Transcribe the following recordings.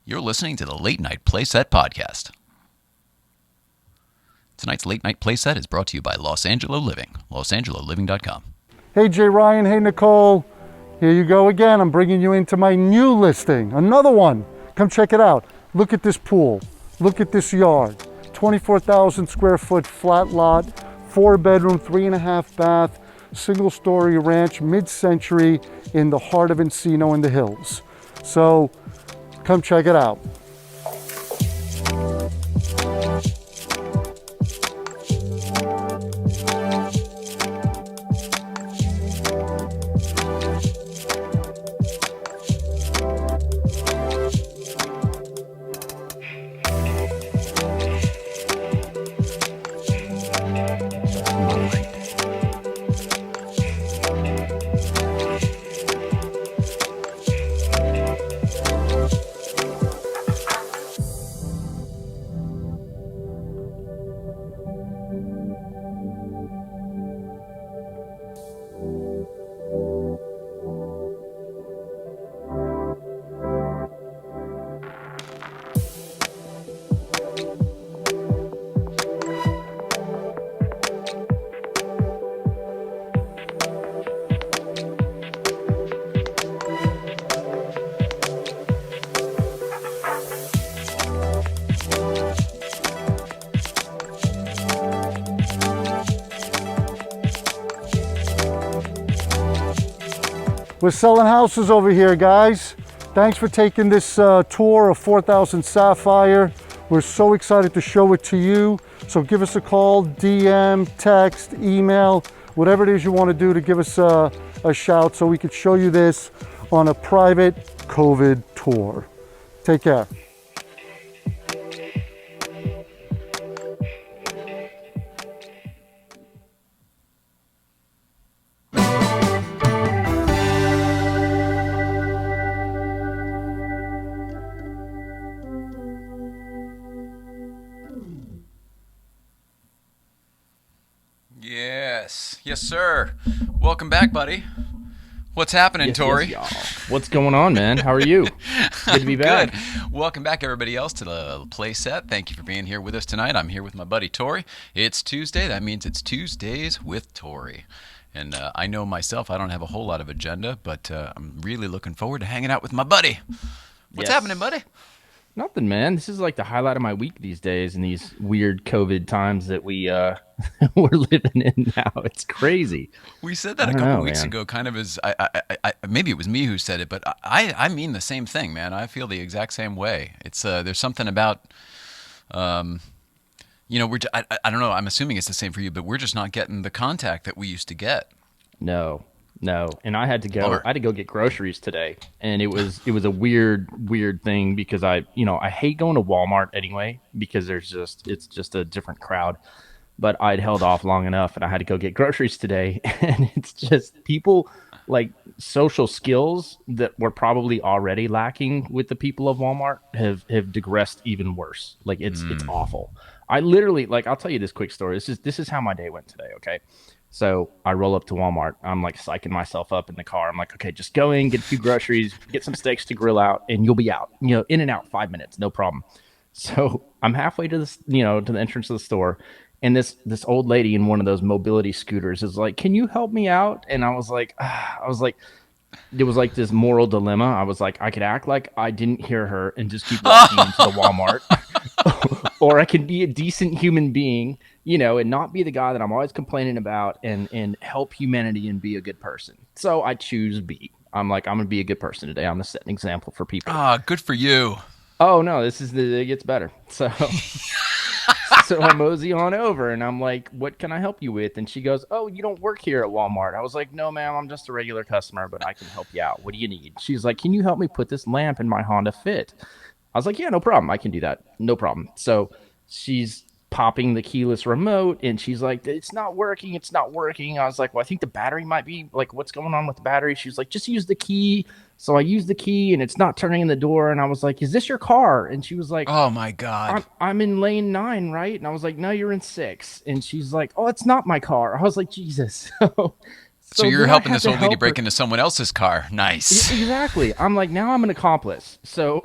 You're listening to the Late Night Playset Podcast. Tonight's Late Night Playset is brought to you by Los Angeles Living, losangeloliving.com. Hey, Jay Ryan. Hey, Nicole. Here you go again. I'm bringing you into my new listing. Another one. Come check it out. Look at this pool. Look at this yard. 24,000 square foot flat lot, 4-bedroom, 3.5 bath, single-story ranch, mid-century in the heart of Encino in the hills. So come check it out. We're selling houses over here, guys. Thanks for taking this tour of 4000 Sapphire. We're so excited to show it to you. So give us a call, DM, text, email, whatever it is you want to do to give us a shout so we could show you this on a private COVID tour. Take care. Yes, sir. Welcome back, buddy. What's happening, Tory? Yes, y'all. What's going on, man? How are you? Good to be back. Good. Welcome back, everybody else, to the Playset. Thank you for being here with us tonight. I'm here with my buddy Tory. It's Tuesday. That means it's Tuesdays with Tory. And I know myself, I don't have a whole lot of agenda, but I'm really looking forward to hanging out with my buddy. What's happening, buddy? Nothing, man. This is like the highlight of my week these days in these weird COVID times that we're living in now. It's crazy. We said that a couple weeks ago, kind of as maybe it was me who said it, but I mean the same thing, man. I feel the exact same way. It's there's something about I don't know. I'm assuming it's the same for you, but we're just not getting the contact that we used to get. No. And I had to go get groceries today, and it was a weird thing because I hate going to Walmart anyway because it's just a different crowd. But I'd held off long enough, and I had to go get groceries today, and it's just people like social skills that were probably already lacking with the people of Walmart have digressed even worse. Like it's awful. I literally, I'll tell you this quick story. This is how my day went today. Okay. So I roll up to Walmart. I'm like psyching myself up in the car. I'm like, okay, just go in, get a few groceries, get some steaks to grill out, and you'll be out. In and out 5 minutes, no problem. So I'm halfway to this, to the entrance of the store, and this old lady in one of those mobility scooters is like, "Can you help me out?" And I was like, it was like this moral dilemma. I was like, I could act like I didn't hear her and just keep walking into the Walmart, or I can be a decent human being, and not be the guy that I'm always complaining about and help humanity and be a good person. So I choose B. I'm like, I'm going to be a good person today. I'm going to set an example for people. Good for you. Oh, no, it gets better. So so I mosey on over, and I'm like, what can I help you with? And she goes, oh, you don't work here at Walmart. I was like, no, ma'am, I'm just a regular customer, but I can help you out. What do you need? She's like, can you help me put this lamp in my Honda Fit? I was like, yeah, no problem. I can do that. No problem. So she's popping the keyless remote, and she's like, it's not working. I was like, well, I think the battery might be, like, what's going on with the battery? She's like, just use the key. So I used the key, and it's not turning in the door. And I was like, is this your car? And she was like, oh my God, I'm in lane 9, right? And I was like, no, you're in 6. And she's like, oh, it's not my car. I was like, Jesus. So you're helping this old lady break into someone else's car. Nice. Exactly. I'm like, now I'm an accomplice. So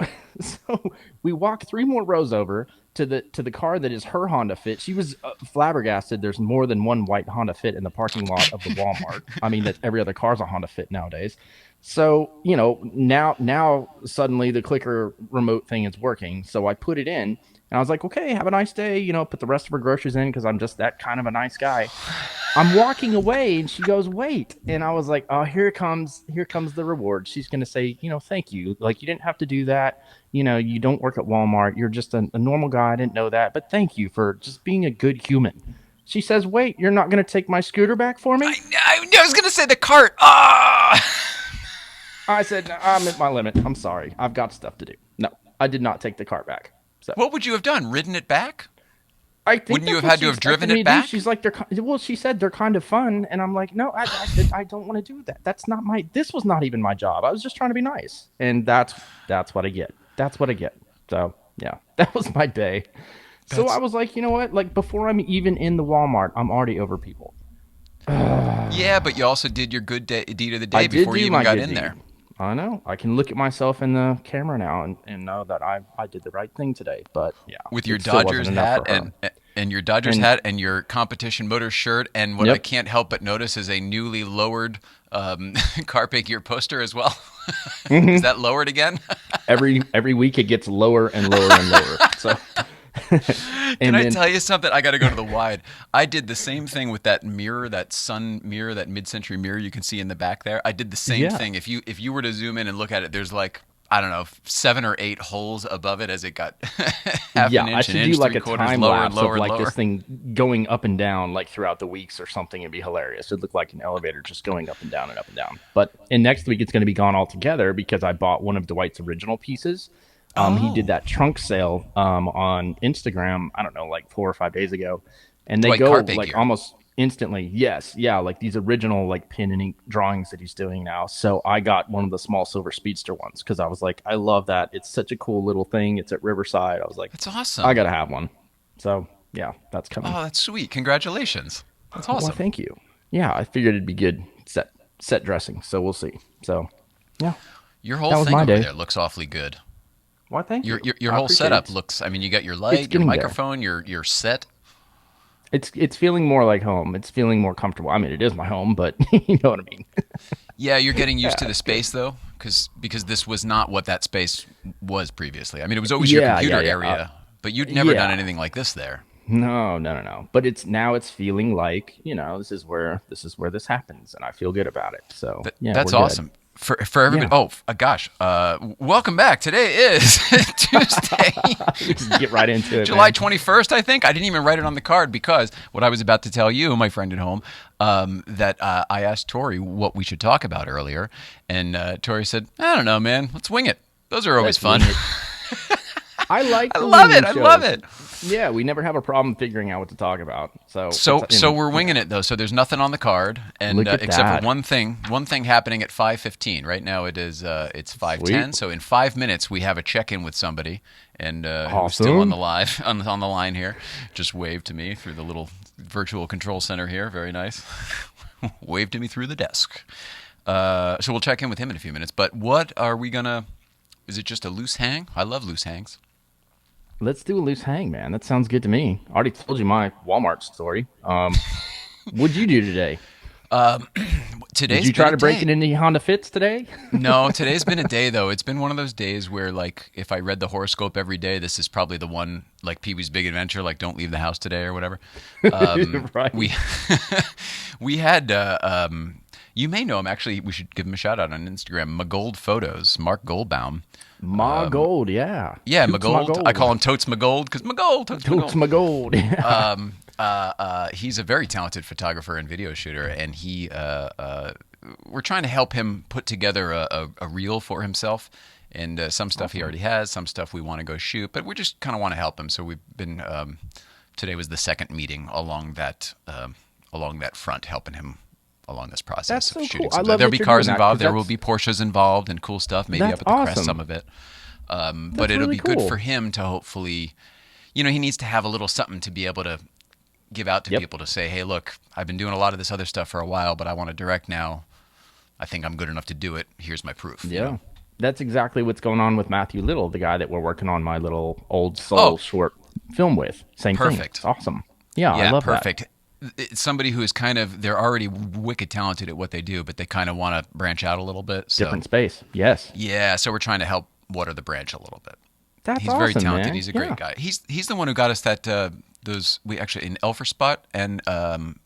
we walk 3 more rows over to the car that is her Honda Fit. She was flabbergasted. There's more than one white Honda Fit in the parking lot of the Walmart. I mean, that every other car's a Honda Fit nowadays. So, now suddenly the clicker remote thing is working. So I put it in and I was like, okay, have a nice day. Put the rest of her groceries in because I'm just that kind of a nice guy. I'm walking away and she goes, wait. And I was like, oh, here comes the reward. She's going to say, thank you. Like, you didn't have to do that. You don't work at Walmart. You're just a normal guy. I didn't know that. But thank you for just being a good human. She says, wait, you're not going to take my scooter back for me? I was going to say the cart. Ah! I said, I'm at my limit. I'm sorry. I've got stuff to do. No, I did not take the cart back. So what would you have done? Ridden it back? I think wouldn't you have had to have driven it back? She's like, she said they're kind of fun. And I'm like, no, I don't want to do that. This was not even my job. I was just trying to be nice. And that's what I get. That's what I get. So yeah, that was my day. So I was like, you know what? Like, before I'm even in the Walmart, I'm already over people. Yeah, but you also did your good deed of the day before you even got in there. I know. I can look at myself in the camera now and know that I did the right thing today. But yeah, with your Dodgers hat and your Dodgers hat and your competition motor shirt, and what I can't help but notice is a newly lowered Carpe Gear poster as well. Is that lowered again? every week it gets lower and lower and lower. So. Can I tell you something? I got to go to the wide. I did the same thing with that mirror, that sun mirror, that mid-century mirror you can see in the back there. I did the same thing. If you were to zoom in and look at it, there's like, I don't know, 7 or 8 holes above it as it got half an inch, I should an inch, do like a 3/4 time lower lapse and lower of like and lower. this thing going up and down like throughout the weeks or something. It'd be hilarious. It'd look like an elevator just going up and down and up and down. But next week it's going to be gone altogether because I bought one of Dwight's original pieces. He did that trunk sale on Instagram, I don't know, like 4 or 5 days ago. And they Dwight go Carpe like Gear. almost instantly. Yes. Yeah. Like these original like pen and ink drawings that he's doing now. So I got one of the small silver speedster ones because I was like, I love that. It's such a cool little thing. It's at Riverside. I was like, that's awesome. I got to have one. So yeah, that's coming. Oh, that's sweet. Congratulations. That's awesome. Well, thank you. Yeah. I figured it'd be good set dressing. So we'll see. So yeah. Your whole thing over there looks awfully good. Well, thank you. Your whole setup looks. I mean, you got your light, your microphone, your set. It's feeling more like home. It's feeling more comfortable. I mean, it is my home, but you know what I mean. Yeah, you're getting used to the space though, because this was not what that space was previously. I mean, it was always your computer area, but you'd never done anything like this there. No. But it's feeling like, this is where this happens, and I feel good about it. So that's awesome. For everybody, gosh, welcome back. Today is Tuesday. Just get right into it. July 21st, I think. I didn't even write it on the card because what I was about to tell you, my friend at home, that I asked Tory what we should talk about earlier, and Tory said, "I don't know, man. Let's wing it. Those are always fun." I love it. Yeah, we never have a problem figuring out what to talk about. So we're winging it though. So there's nothing on the card, and except for one thing happening at 5:15. Right now it's 5:10. So in 5 minutes we have a check-in with somebody, and who's still on the line here. Just waved to me through the little virtual control center here. Very nice. Waved to me through the desk. So we'll check in with him in a few minutes. But what are we gonna? Is it just a loose hang? I love loose hangs. Let's do a loose hang, man. That sounds good to me. I already told you my Walmart story. What'd you do today? Did you try to break it into Honda Fits today? No, today's been a day though. It's been one of those days where, like, if I read the horoscope every day, this is probably the one, like Pee-wee's Big Adventure, like don't leave the house today or whatever. Right. We had. You may know him. Actually, we should give him a shout out on Instagram. Magold Photos, Mark Goldbaum. Magold, yeah. Yeah, Magold. I call him Totes Magold because Totes Magold. He's a very talented photographer and video shooter, and we're trying to help him put together a reel for himself. And some stuff he already has, some stuff we want to go shoot, but we just kind of want to help him. So we've been. Today was the second meeting along that front, helping him along this process of shooting. Cool. There'll be cars involved. There will be Porsches involved and cool stuff. Maybe up at the crest, some of it. But it'll be good for him to hopefully, he needs to have a little something to be able to give out to people to say, hey, look, I've been doing a lot of this other stuff for a while, but I want to direct now. I think I'm good enough to do it. Here's my proof. Yeah. You know? That's exactly what's going on with Matthew Little, the guy that we're working on my little old soul short film with. Same thing. It's awesome. Yeah, I love perfect. It's somebody who is kind of, they're already wicked talented at what they do, but they kind of want to branch out a little bit. So. Different space. Yes. Yeah, so we're trying to help water the branch a little bit. He's awesome, very talented. Man. He's a great guy. He's the one who got us that we actually in Elferspot and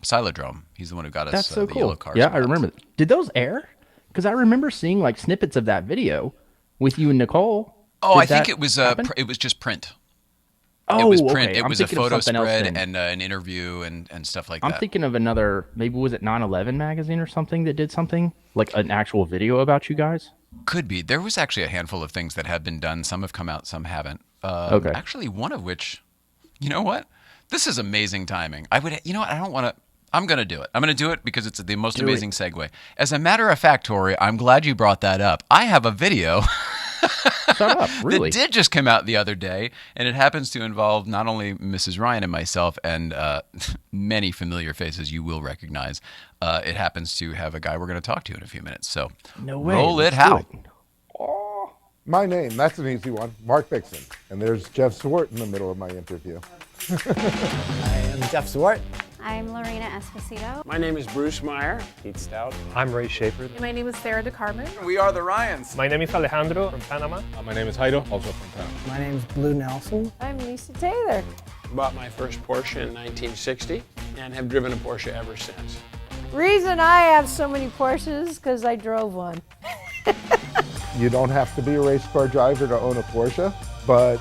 Silodrome. He's the one who got us the yellow cars. Yeah, I remember. Did those air? Because I remember seeing like snippets of that video with you and Nicole. Oh, I think it was just print. Oh, it was print. Okay. It was a photo spread and an interview and stuff like that. I'm thinking of another, maybe was it 9/11 magazine or something that did something like an actual video about you guys? Could be. There was actually a handful of things that have been done. Some have come out, some haven't. Okay. Actually, one of which, you know what? This is amazing timing. I don't want to. I'm going to do it. I'm going to do it because it's the most amazing segue. As a matter of fact, Tory, I'm glad you brought that up. I have a video Shut up, really? that did just come out the other day, and it happens to involve not only Mrs. Ryan and myself and many familiar faces you will recognize. It happens to have a guy we're going to talk to in a few minutes. So no way. Roll it, Hal. My name, that's an easy one, Mark Vixen. And there's Jeff Swart in the middle of my interview. I am Jeff Swart. I'm Lorena Esposito. My name is Bruce Meyer, Pete Stout. I'm Ray Shaffer. My name is Sarah DeCarmen. We are the Ryans. My name is Alejandro from Panama. My name is Jairo, also from Panama. My name is Blue Nelson. I'm Lisa Taylor. Bought my first Porsche in 1960 and have driven a Porsche ever since. Reason I have so many Porsches because I drove one. You don't have to be a race car driver to own a Porsche, but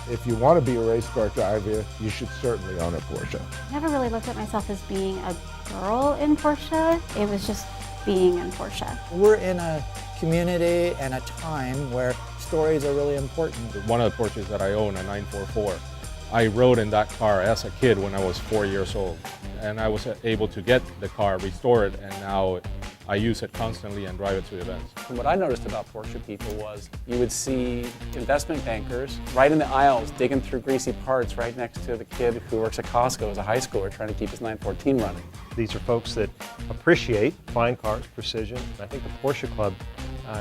if you want to be a race car driver, you should certainly own a Porsche. I never really looked at myself as being a girl in Porsche. It was just being in Porsche. We're in a community and a time where stories are really important. One of the Porsches that I own, a 944, I rode in that car as a kid when I was 4 years old. And I was able to get the car restored, and now I use it constantly and drive it to events. And what I noticed about Porsche people was you would see investment bankers right in the aisles digging through greasy parts right next to the kid who works at Costco as a high schooler trying to keep his 914 running. These are folks that appreciate fine cars, precision. I think the Porsche Club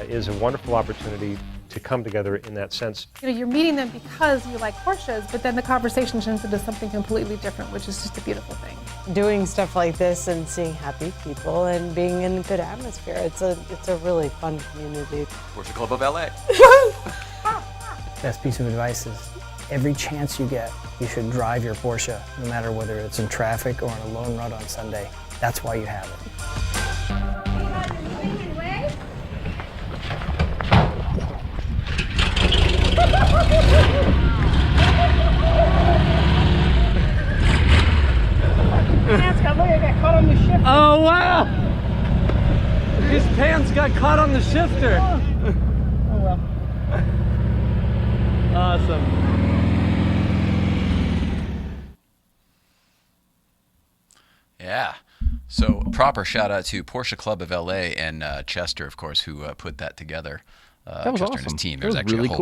is a wonderful opportunity to come together in that sense. You're meeting them because you like Porsches, but then the conversation turns into something completely different, which is just a beautiful thing. Doing stuff like this and seeing happy people and being in a good atmosphere, it's a really fun community. PorscheclubLA. Best piece of advice is every chance you get, you should drive your Porsche, no matter whether it's in traffic or on a lone run on Sunday. That's why you have it. Oh, wow! His pants got caught on the shifter. Oh well. Awesome. Yeah. So proper shout out to Porsche Club of LA and Chester, of course, who put that together. That was Chester awesome. and his team. That There was was actually really a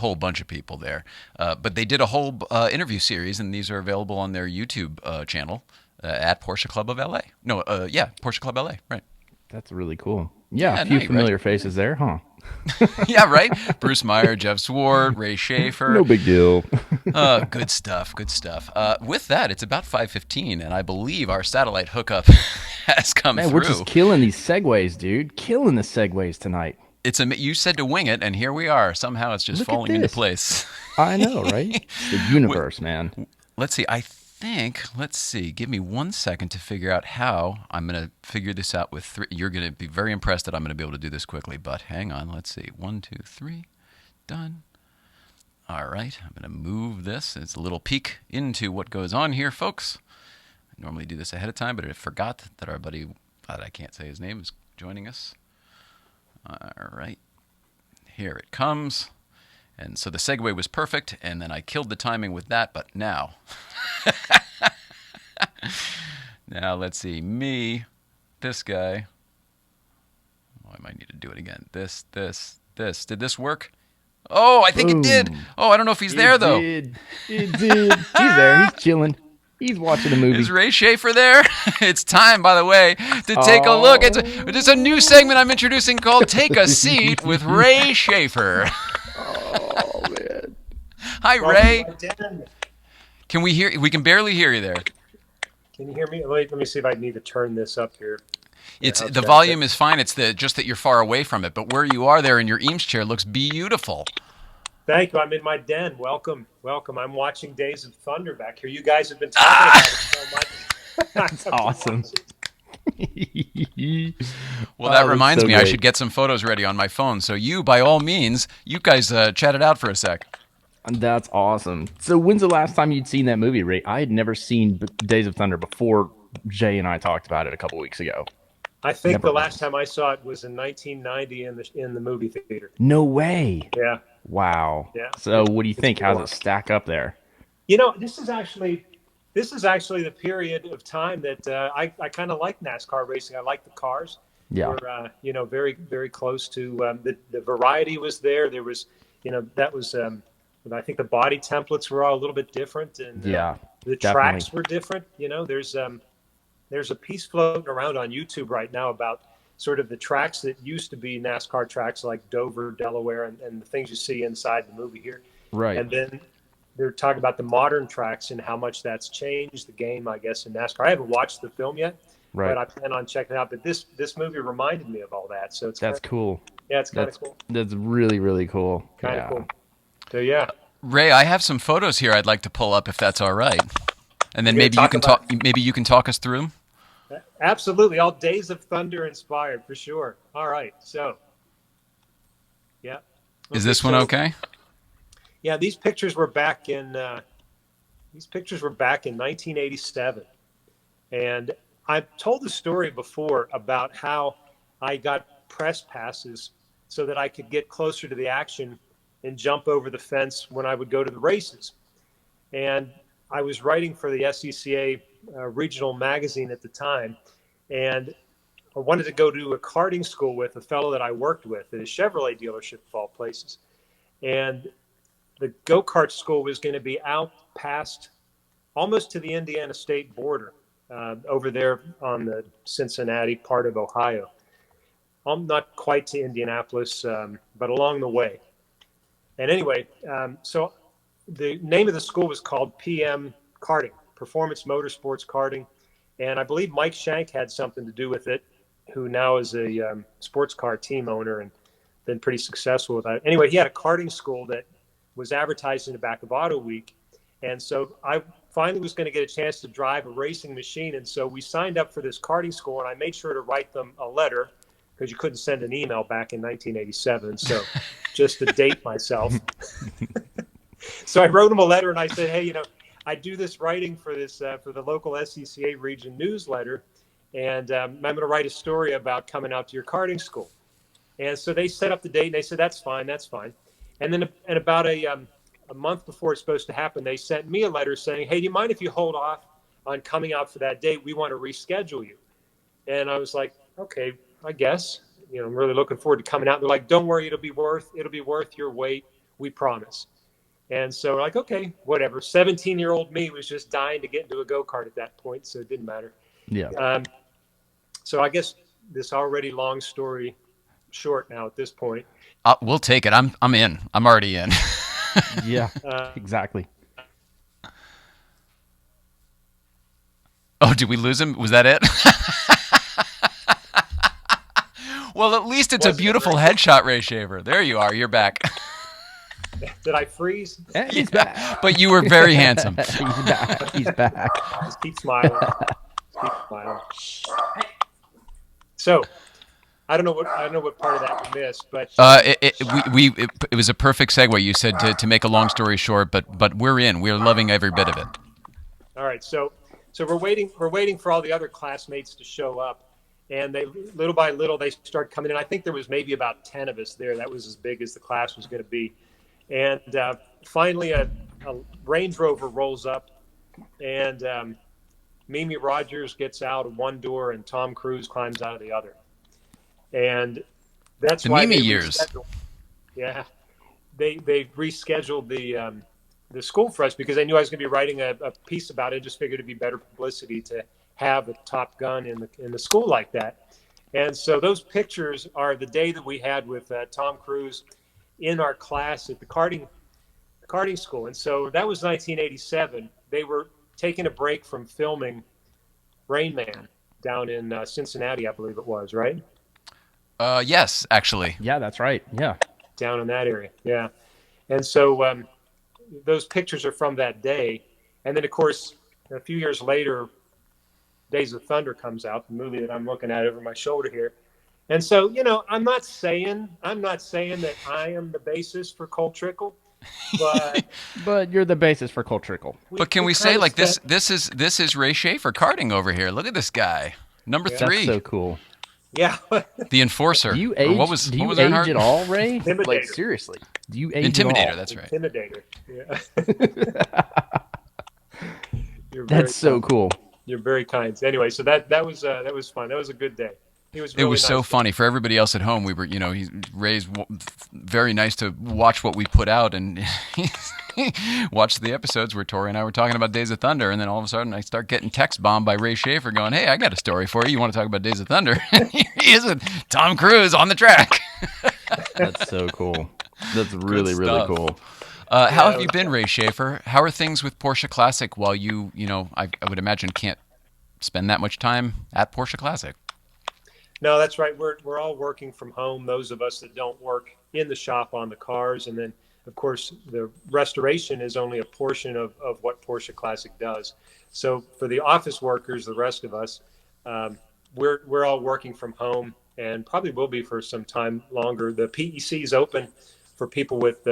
whole bunch of people there. But they did a whole interview series, and these are available on their YouTube channel at Porsche Club of LA. No, Porsche Club LA, right. That's really cool. Yeah, a few familiar faces there, huh? Yeah, right? Bruce Meyer, Jeff Swart, Ray Shaffer. No big deal. Good stuff, good stuff. With that, it's about 5:15, and I believe our satellite hookup has come through. We're just killing these segues, dude. Killing the segues tonight. You said to wing it, and here we are. Somehow it's just falling into place. I know, right? The universe, man. Let's see. Give me 1 second to figure out how I'm going to figure this out with three. You're going to be very impressed that I'm going to be able to do this quickly, but hang on. Let's see. 1, 2, 3. Done. All right. I'm going to move this. It's a little peek into what goes on here, folks. I normally do this ahead of time, but I forgot that our buddy, I can't say his name, is joining us. All right. Here it comes. And so the segue was perfect, and then I killed the timing with that, but now... Now, let's see. This guy. Oh, I might need to do it again. This. Did this work? Oh, I think it did. Oh, I don't know if he's there, though. It did. He's there. He's chilling. He's watching a movie. Is Ray Shaffer there? It's time, by the way, to take a look. It's a new segment I'm introducing called Take a Seat with Ray Shaffer. Oh, man. Hi, Ray. Can we hear? We can barely hear you there. Can you hear me? Let me see if I need to turn this up here. It's the volume is fine. It's just that you're far away from it. But where you are there in your Eames chair looks beautiful. Thank you. I'm in my den. Welcome. I'm watching Days of Thunder back here. You guys have been talking about it so much. That's awesome. Well, that reminds me, I should get some photos ready on my phone. So you, by all means, you guys chat it out for a sec. That's awesome. So when's the last time you'd seen that movie, Ray? I had never seen Days of Thunder before Jay and I talked about it a couple weeks ago. I think the last time I saw it was in 1990 in the movie theater. No way. Yeah. Wow. Yeah. So what do you think? How's it stack up there? You know, this is actually the period of time that I kind of like NASCAR racing. I like the cars. Yeah. We're very, very close to the variety was there. There was, that was I think the body templates were all a little bit different, and the tracks were different. There's a piece floating around on YouTube right now about sort of the tracks that used to be NASCAR tracks like Dover, Delaware, and the things you see inside the movie here. Right. And then they're talking about the modern tracks and how much that's changed the game, I guess, in NASCAR. I haven't watched the film yet, but I plan on checking it out. But this movie reminded me of all that, so that's cool. Yeah, it's kind of cool. That's really, really cool. Kind of cool. So yeah. Ray, I have some photos here I'd like to pull up if that's all right, and then maybe you can talk. Maybe you can talk us through them. Absolutely, all Days of Thunder inspired for sure. All right, so yeah. Is this one okay? Yeah, these pictures were back in 1987, and I've told the story before about how I got press passes so that I could get closer to the action and jump over the fence when I would go to the races. And I was writing for the SCCA regional magazine at the time, and I wanted to go to a karting school with a fellow that I worked with at a Chevrolet dealership of all places. And the go-kart school was going to be out past almost to the Indiana state border, over there on the Cincinnati part of Ohio. I'm not quite to Indianapolis, but along the way. And anyway, so the name of the school was called PM Karting, Performance Motorsports Karting. And I believe Mike Shank had something to do with it, who now is a sports car team owner and been pretty successful with that. Anyway, he had a karting school that was advertised in the back of Auto Week. And so I finally was going to get a chance to drive a racing machine. And so we signed up for this karting school, and I made sure to write them a letter because you couldn't send an email back in 1987. So just to date myself. So I wrote them a letter and I said, hey, I do this writing for this for the local SCCA region newsletter, and I'm going to write a story about coming out to your karting school. And so they set up the date, and they said, that's fine. And then about a month before it's supposed to happen, they sent me a letter saying, hey, do you mind if you hold off on coming out for that date? We want to reschedule you. And I was like, okay, I guess. I'm really looking forward to coming out. They're like, don't worry, it'll be worth your wait. We promise. And so like, okay, whatever. 17-year-old me was just dying to get into a go-kart at that point, so it didn't matter. Yeah. So I guess this already long story short now at this point. We'll take it. I'm in. I'm already in. Yeah, exactly. Oh, did we lose him? Was that it? Well, at least it's a beautiful headshot, Ray Shaffer. There you are. You're back. Did I freeze? He's back. But you were very handsome. He's back. Just keep smiling. So, I don't know what part of that we missed, but it was a perfect segue. You said to make a long story short, but we're in. We're loving every bit of it. All right, so we're waiting for all the other classmates to show up, and they little by little they start coming in. I think there was maybe about 10 of us there. That was as big as the class was going to be. And finally, a Range Rover rolls up, and Mimi Rogers gets out of one door, and Tom Cruise climbs out of the other. And that's the why Mimi years. Yeah, they rescheduled the school for us because I knew I was going to be writing a piece about it. Just figured it'd be better publicity to have a Top Gun in the school like that. And so those pictures are the day that we had with Tom Cruise in our class at the karting school. And so that was 1987. They were taking a break from filming Rain Man down in Cincinnati, I believe it was, right? Yes, actually. Yeah, that's right. Yeah. Down in that area. Yeah. And so those pictures are from that day. And then, of course, a few years later, Days of Thunder comes out, the movie that I'm looking at over my shoulder here. And so, you know, I'm not saying that I am the basis for Cole Trickle, but but you're the basis for Cole Trickle. But can we say like this is Ray Shaffer karting over here. Look at this guy. Number 3. That's so cool. Yeah. The Enforcer. Do you age, what was age at all, Ray? Intimidator. Like, seriously. Do you age Intimidator, at all? that's right. Intimidator. Yeah. That's so cool. You're very kind. Anyway, so that was fun. That was a good day. It was nice so funny for everybody else at home. We were, you know, Ray's very nice to watch what we put out, and he watched the episodes where Tory and I were talking about Days of Thunder, and then all of a sudden I start getting text bombed by Ray Shaffer going, "Hey, I got a story for you. You want to talk about Days of Thunder?" Here he is with Tom Cruise on the track. That's so cool. That's really cool. How have you been, Ray Shaffer? How are things with Porsche Classic while you know, I would imagine can't spend that much time at Porsche Classic? No, that's right. We're all working from home, those of us that don't work in the shop on the cars. And then, of course, the restoration is only a portion of what Porsche Classic does. So for the office workers, the rest of us, we're all working from home and probably will be for some time longer. The PEC is open for people with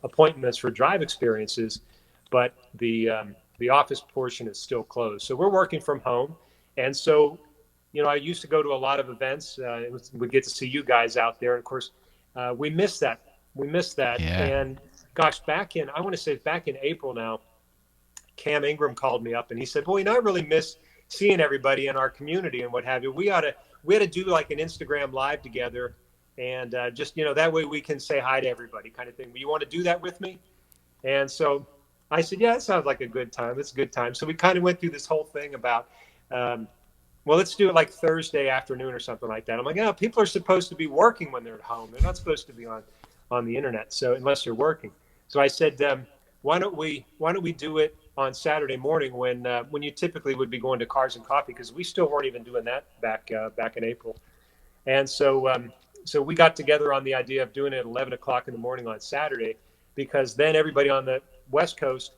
appointments for drive experiences, but the office portion is still closed. So we're working from home. And so, you know, I used to go to a lot of events. We get to see you guys out there. And of course, we miss that. Yeah. And gosh, back in April now, Cam Ingram called me up and he said, "Well, you know, I really miss seeing everybody in our community and what have you. We had to do like an Instagram live together and just, you know, that way we can say hi to everybody kind of thing. You want to do that with me?" And so I said, "Yeah, that sounds like a good time. It's a good time." So we kind of went through this whole thing about, well, let's do it like Thursday afternoon or something like that. I'm like, "No, people are supposed to be working when they're at home. They're not supposed to be on the internet. So unless you're working." So I said, why don't we do it on Saturday morning when you typically would be going to Cars and Coffee, because we still weren't even doing that back in April. And so so we got together on the idea of doing it at 11 o'clock in the morning on Saturday, because then everybody on the West Coast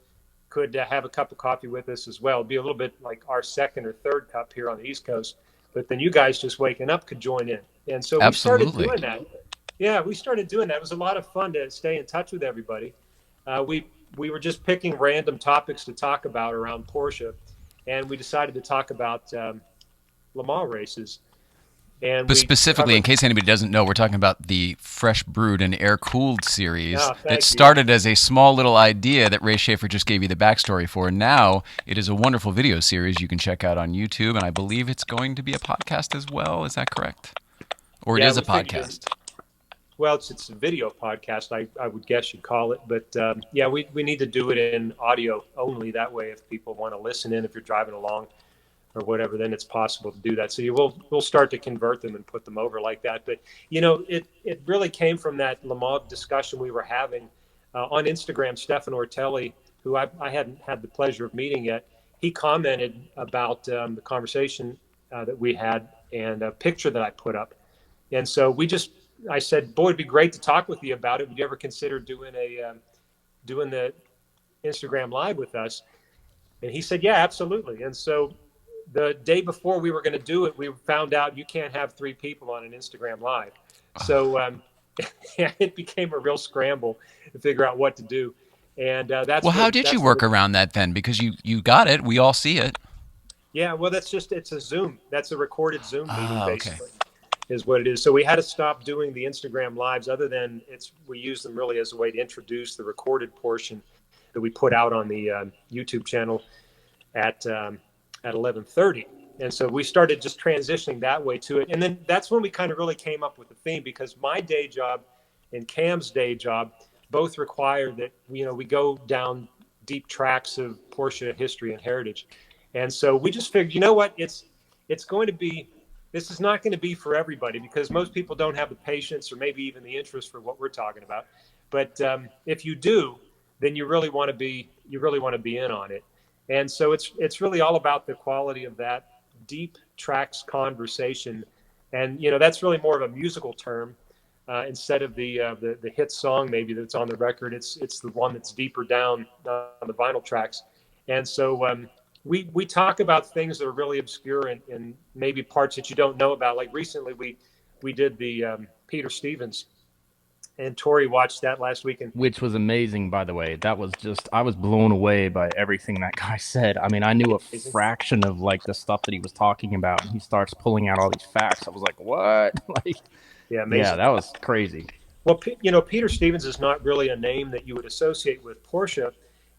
could have a cup of coffee with us as well. It'd be a little bit like our second or third cup here on the East Coast, but then you guys just waking up could join in. And so we started doing that. Yeah, we started doing that. It was a lot of fun to stay in touch with everybody. We were just picking random topics to talk about around Porsche, and we decided to talk about Le Mans races. But specifically, in case anybody doesn't know, we're talking about the Fresh Brewed and Air Cooled series that started as a small little idea that Ray Shaffer just gave you the backstory for. Now it is a wonderful video series you can check out on YouTube, and I believe it's going to be a podcast as well. Is that correct? Or it is a podcast? Well, it's a video podcast, I would guess you'd call it. But yeah, we need to do it in audio only. That way, if people want to listen in, if you're driving along or whatever, then it's possible to do that. So we'll start to convert them and put them over like that. But, you know, it really came from that Le Mans discussion we were having on Instagram. Stefan Ortelli, who I hadn't had the pleasure of meeting yet, he commented about the conversation that we had and a picture that I put up. And so I said, "Boy, it'd be great to talk with you about it. Would you ever consider doing the Instagram Live with us?" And he said, "Yeah, absolutely." And so the day before we were going to do it, we found out you can't have 3 people on an Instagram Live. So it became a real scramble to figure out what to do. And that's how did you work around that then? Because you got it. We all see it. Yeah, well, it's a Zoom. That's a recorded Zoom meeting, basically, is what it is. So we had to stop doing the Instagram Lives, other than we use them really as a way to introduce the recorded portion that we put out on the YouTube channel at 11:30. And so we started just transitioning that way to it. And then that's when we kind of really came up with the theme, because my day job and Cam's day job both require that, you know, we go down deep tracks of Porsche history and heritage. And so we just figured, you know what, it's going to be, this is not going to be for everybody because most people don't have the patience or maybe even the interest for what we're talking about. But if you do, then you really want to be in on it. And so it's really all about the quality of that deep tracks conversation. And, you know, that's really more of a musical term instead of the hit song maybe that's on the record. It's the one that's deeper down on the vinyl tracks. And so we talk about things that are really obscure and maybe parts that you don't know about. Like recently we did the Peter Stevens, and Tory watched that last weekend. Which was amazing, by the way. That was just, I was blown away by everything that guy said. I mean, I knew a fraction of like the stuff that he was talking about, and he starts pulling out all these facts. I was like, what? Like, yeah, amazing. Yeah, that was crazy. Well, you know, Peter Stevens is not really a name that you would associate with Porsche.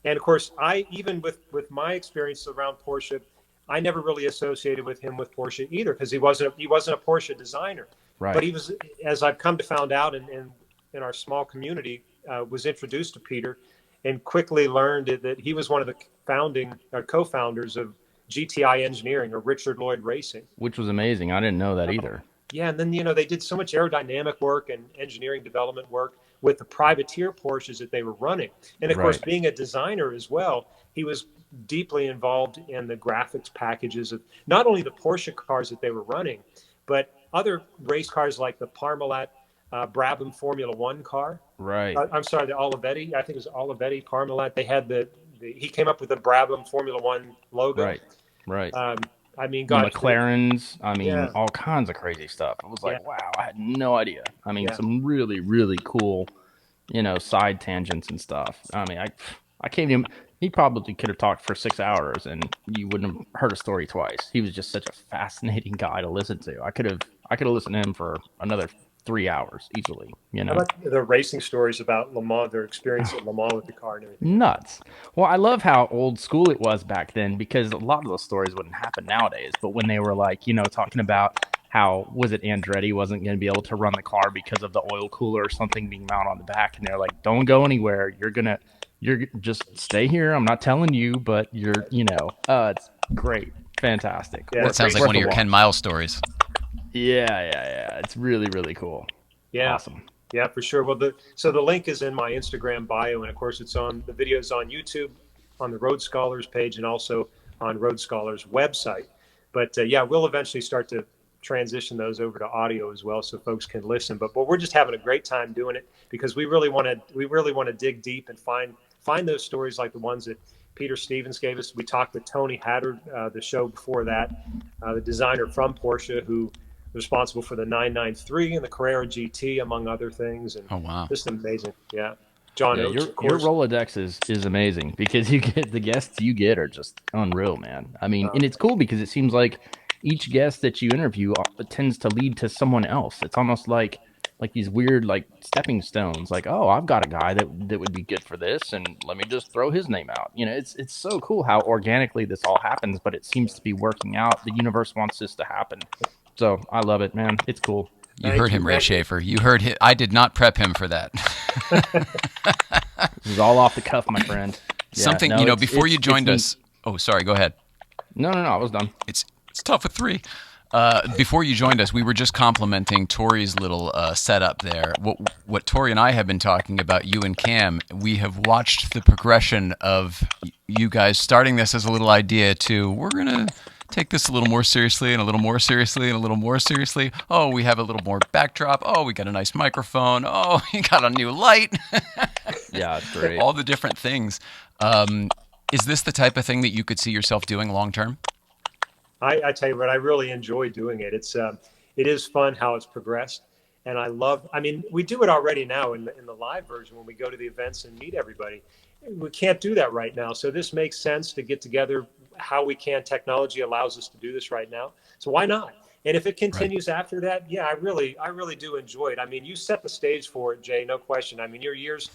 And of course, even with my experience around Porsche, I never really associated with him with Porsche either, because he wasn't a Porsche designer. Right. But he was, as I've come to find out in our small community, was introduced to Peter and quickly learned that he was one of the co-founders of GTI Engineering, or Richard Lloyd Racing. Which was amazing. I didn't know that either. Yeah, and then, you know, they did so much aerodynamic work and engineering development work with the privateer Porsches that they were running. And of course, being a designer as well, he was deeply involved in the graphics packages of not only the Porsche cars that they were running, but other race cars like the Parmalat Brabham Formula One car. Right. I'm sorry, the Olivetti. I think it was Olivetti Parmalat. They had he came up with the Brabham Formula One logo. Right. Right. I mean, God, McLarens. I mean, all kinds of crazy stuff. I was like, wow, I had no idea. I mean, some really, really cool, you know, side tangents and stuff. I mean, I can't even. He probably could have talked for 6 hours, and you wouldn't have heard a story twice. He was just such a fascinating guy to listen to. I could have listened to him for another 3 hours easily, you know. How about the racing stories about Le Mans, their experience at Le Mans with the car and everything? Nuts. Well, I love how old school it was back then, because a lot of those stories wouldn't happen nowadays. But when they were like, you know, talking about how, was it Andretti wasn't going to be able to run the car because of the oil cooler or something being mounted on the back, and they're like, don't go anywhere. You're just stay here. I'm not telling you, but you're, you know, it's great. Fantastic. Yeah, that sounds like one of your Ken Miles stories. Yeah. It's really, really cool. Yeah. Awesome. Yeah, for sure. Well, so the link is in my Instagram bio, and of course the video's on YouTube, on the Road Scholars page, and also on Road Scholars website. But yeah, we'll eventually start to transition those over to audio as well, so folks can listen. But we're just having a great time doing it, because we really want to dig deep and find those stories like the ones that Peter Stevens gave us. We talked with Tony Hatter, the show before that, the designer from Porsche, who responsible for the 993 and the Carrera GT, among other things. And oh, wow. Just amazing. Yeah. John Oates, your Rolodex is amazing, because you get the guests you get are just unreal, man. I mean, and it's cool because it seems like each guest that you interview tends to lead to someone else. It's almost like these weird like stepping stones. Like, oh, I've got a guy that would be good for this, and let me just throw his name out. You know, it's so cool how organically this all happens, but it seems to be working out. The universe wants this to happen. So I love it, man. It's cool. You heard him, Ray Shaffer. You heard him. I did not prep him for that. This is all off the cuff, my friend. Yeah, Something, no, you know, before you joined us. Oh, sorry. Go ahead. No, I was done. It's tough with 3. Before you joined us, we were just complimenting Tory's little setup there. What Tory and I have been talking about, you and Cam, we have watched the progression of you guys starting this as a little idea to, we're going to take this a little more seriously and a little more seriously and a little more seriously. Oh, we have a little more backdrop. Oh, we got a nice microphone. Oh, you got a new light. Yeah, it's great. All the different things. Is this the type of thing that you could see yourself doing long term? I tell you what, I really enjoy doing it. It is fun how it's progressed. And I mean, we do it already now in the live version when we go to the events and meet everybody. We can't do that right now. So this makes sense to get together how we can. Technology allows us to do this right now. So why not? And if it continues after that, yeah, I really do enjoy it. I mean, you set the stage for it, Jay, no question. I mean, you're years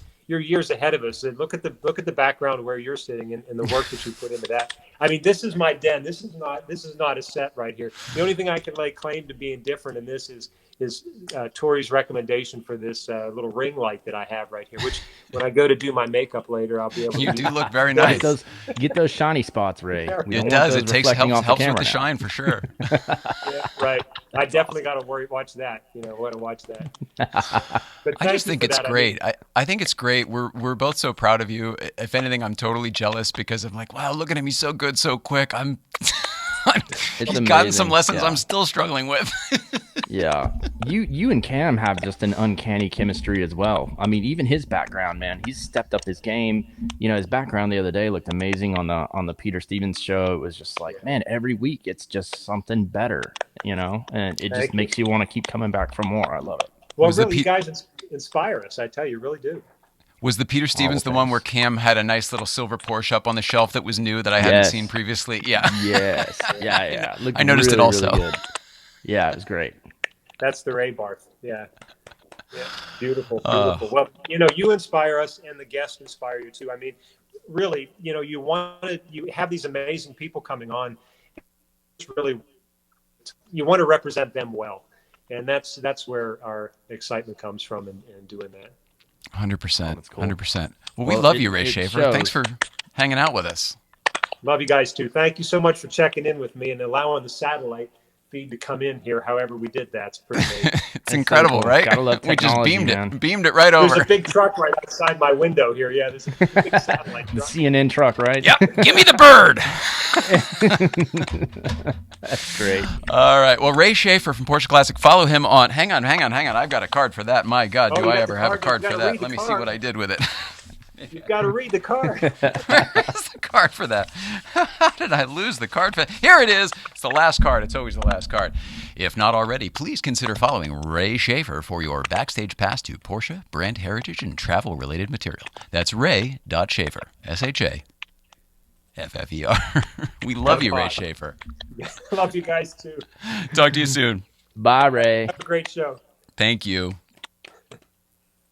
ahead of us. And look at the background where you're sitting and the work that you put into that. I mean, this is my den. This is not a set right here. The only thing I can lay claim to being different in this is Tory's recommendation for this little ring light that I have right here, which when I go to do my makeup later, I'll be able to You do look very nice. Get those shiny spots, Ray. It does. It helps with the shine for sure. Yeah, right. I definitely got to watch that. Want to watch that. But I just think it's great. I think it's great. We're both so proud of you. If anything, I'm totally jealous because I'm like, wow, look at him. He's so good so quick. He's gotten some lessons I'm still struggling with. Yeah. You and Cam have just an uncanny chemistry as well. I mean, even his background, man, he's stepped up his game. His background the other day looked amazing on the Peter Stevens show. It was just like, man, every week it's just something better, and it just makes you want to keep coming back for more. I love it. Well, really, you guys inspire us. I tell you, really do. Was the Peter Stevens the one where Cam had a nice little silver Porsche up on the shelf that was new that I hadn't seen previously? Yeah. Yes. Yeah. I noticed it also. Really good. Yeah, it was great. That's the Ray Barth. Yeah. Beautiful. Well, you inspire us, and the guests inspire you too. I mean, really, you have these amazing people coming on. It's really, you want to represent them well, and that's where our excitement comes from in doing that. 100%. 100%. Well, we love you, Ray Shaffer. Thanks for hanging out with us. Love you guys too. Thank you so much for checking in with me and allowing the satellite feed to come in here. However we did that, it's pretty amazing. It's incredible, right? Gotta love we just beamed man. beamed it right over. There's a big truck right outside my window here. Yeah, there's a big satellite truck. The CNN truck, right? Yep. Give me the bird. That's great. All right. Well, Ray Shaffer from Porsche Classic. Follow him on. Hang on. I've got a card for that. My God, do I ever have a card for that? Let me see what I did with it. You've got to read the card. Where's the card for that? How did I lose the card for that? Here it is. It's the last card. It's always the last card. If not already, please consider following Ray Shaffer for your backstage pass to Porsche, brand heritage, and travel-related material. That's ray.shaffer. SHAFFER. We love you, Ray Shaffer. Love you guys, too. Talk to you soon. Bye, Ray. Have a great show. Thank you.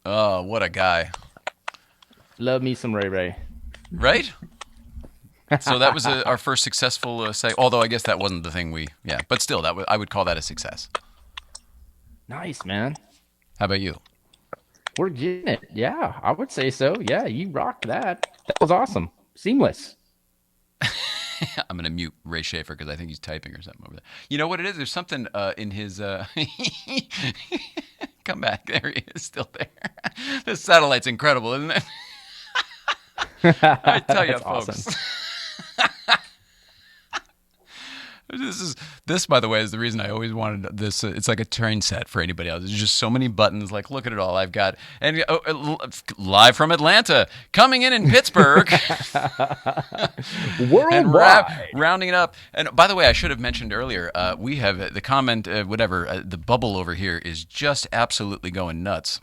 Oh, what a guy. Love me some Ray Ray. Right? So that was our first successful although I guess that wasn't the thing but still, I would call that a success. Nice, man. How about you? We're getting it. Yeah, I would say so. Yeah, you rocked that. That was awesome. Seamless. I'm going to mute Ray Shaffer because I think he's typing or something over there. You know what it is? There's something in his... Come back. There he is, still there. This satellite's incredible, isn't it? I tell you, folks. Awesome. This, by the way, is the reason I always wanted this. It's like a train set for anybody else. There's just so many buttons. Like, look at it all I've got. And live from Atlanta, coming in Pittsburgh. Worldwide. Rounding it up. And by the way, I should have mentioned earlier, we have the comment, the bubble over here is just absolutely going nuts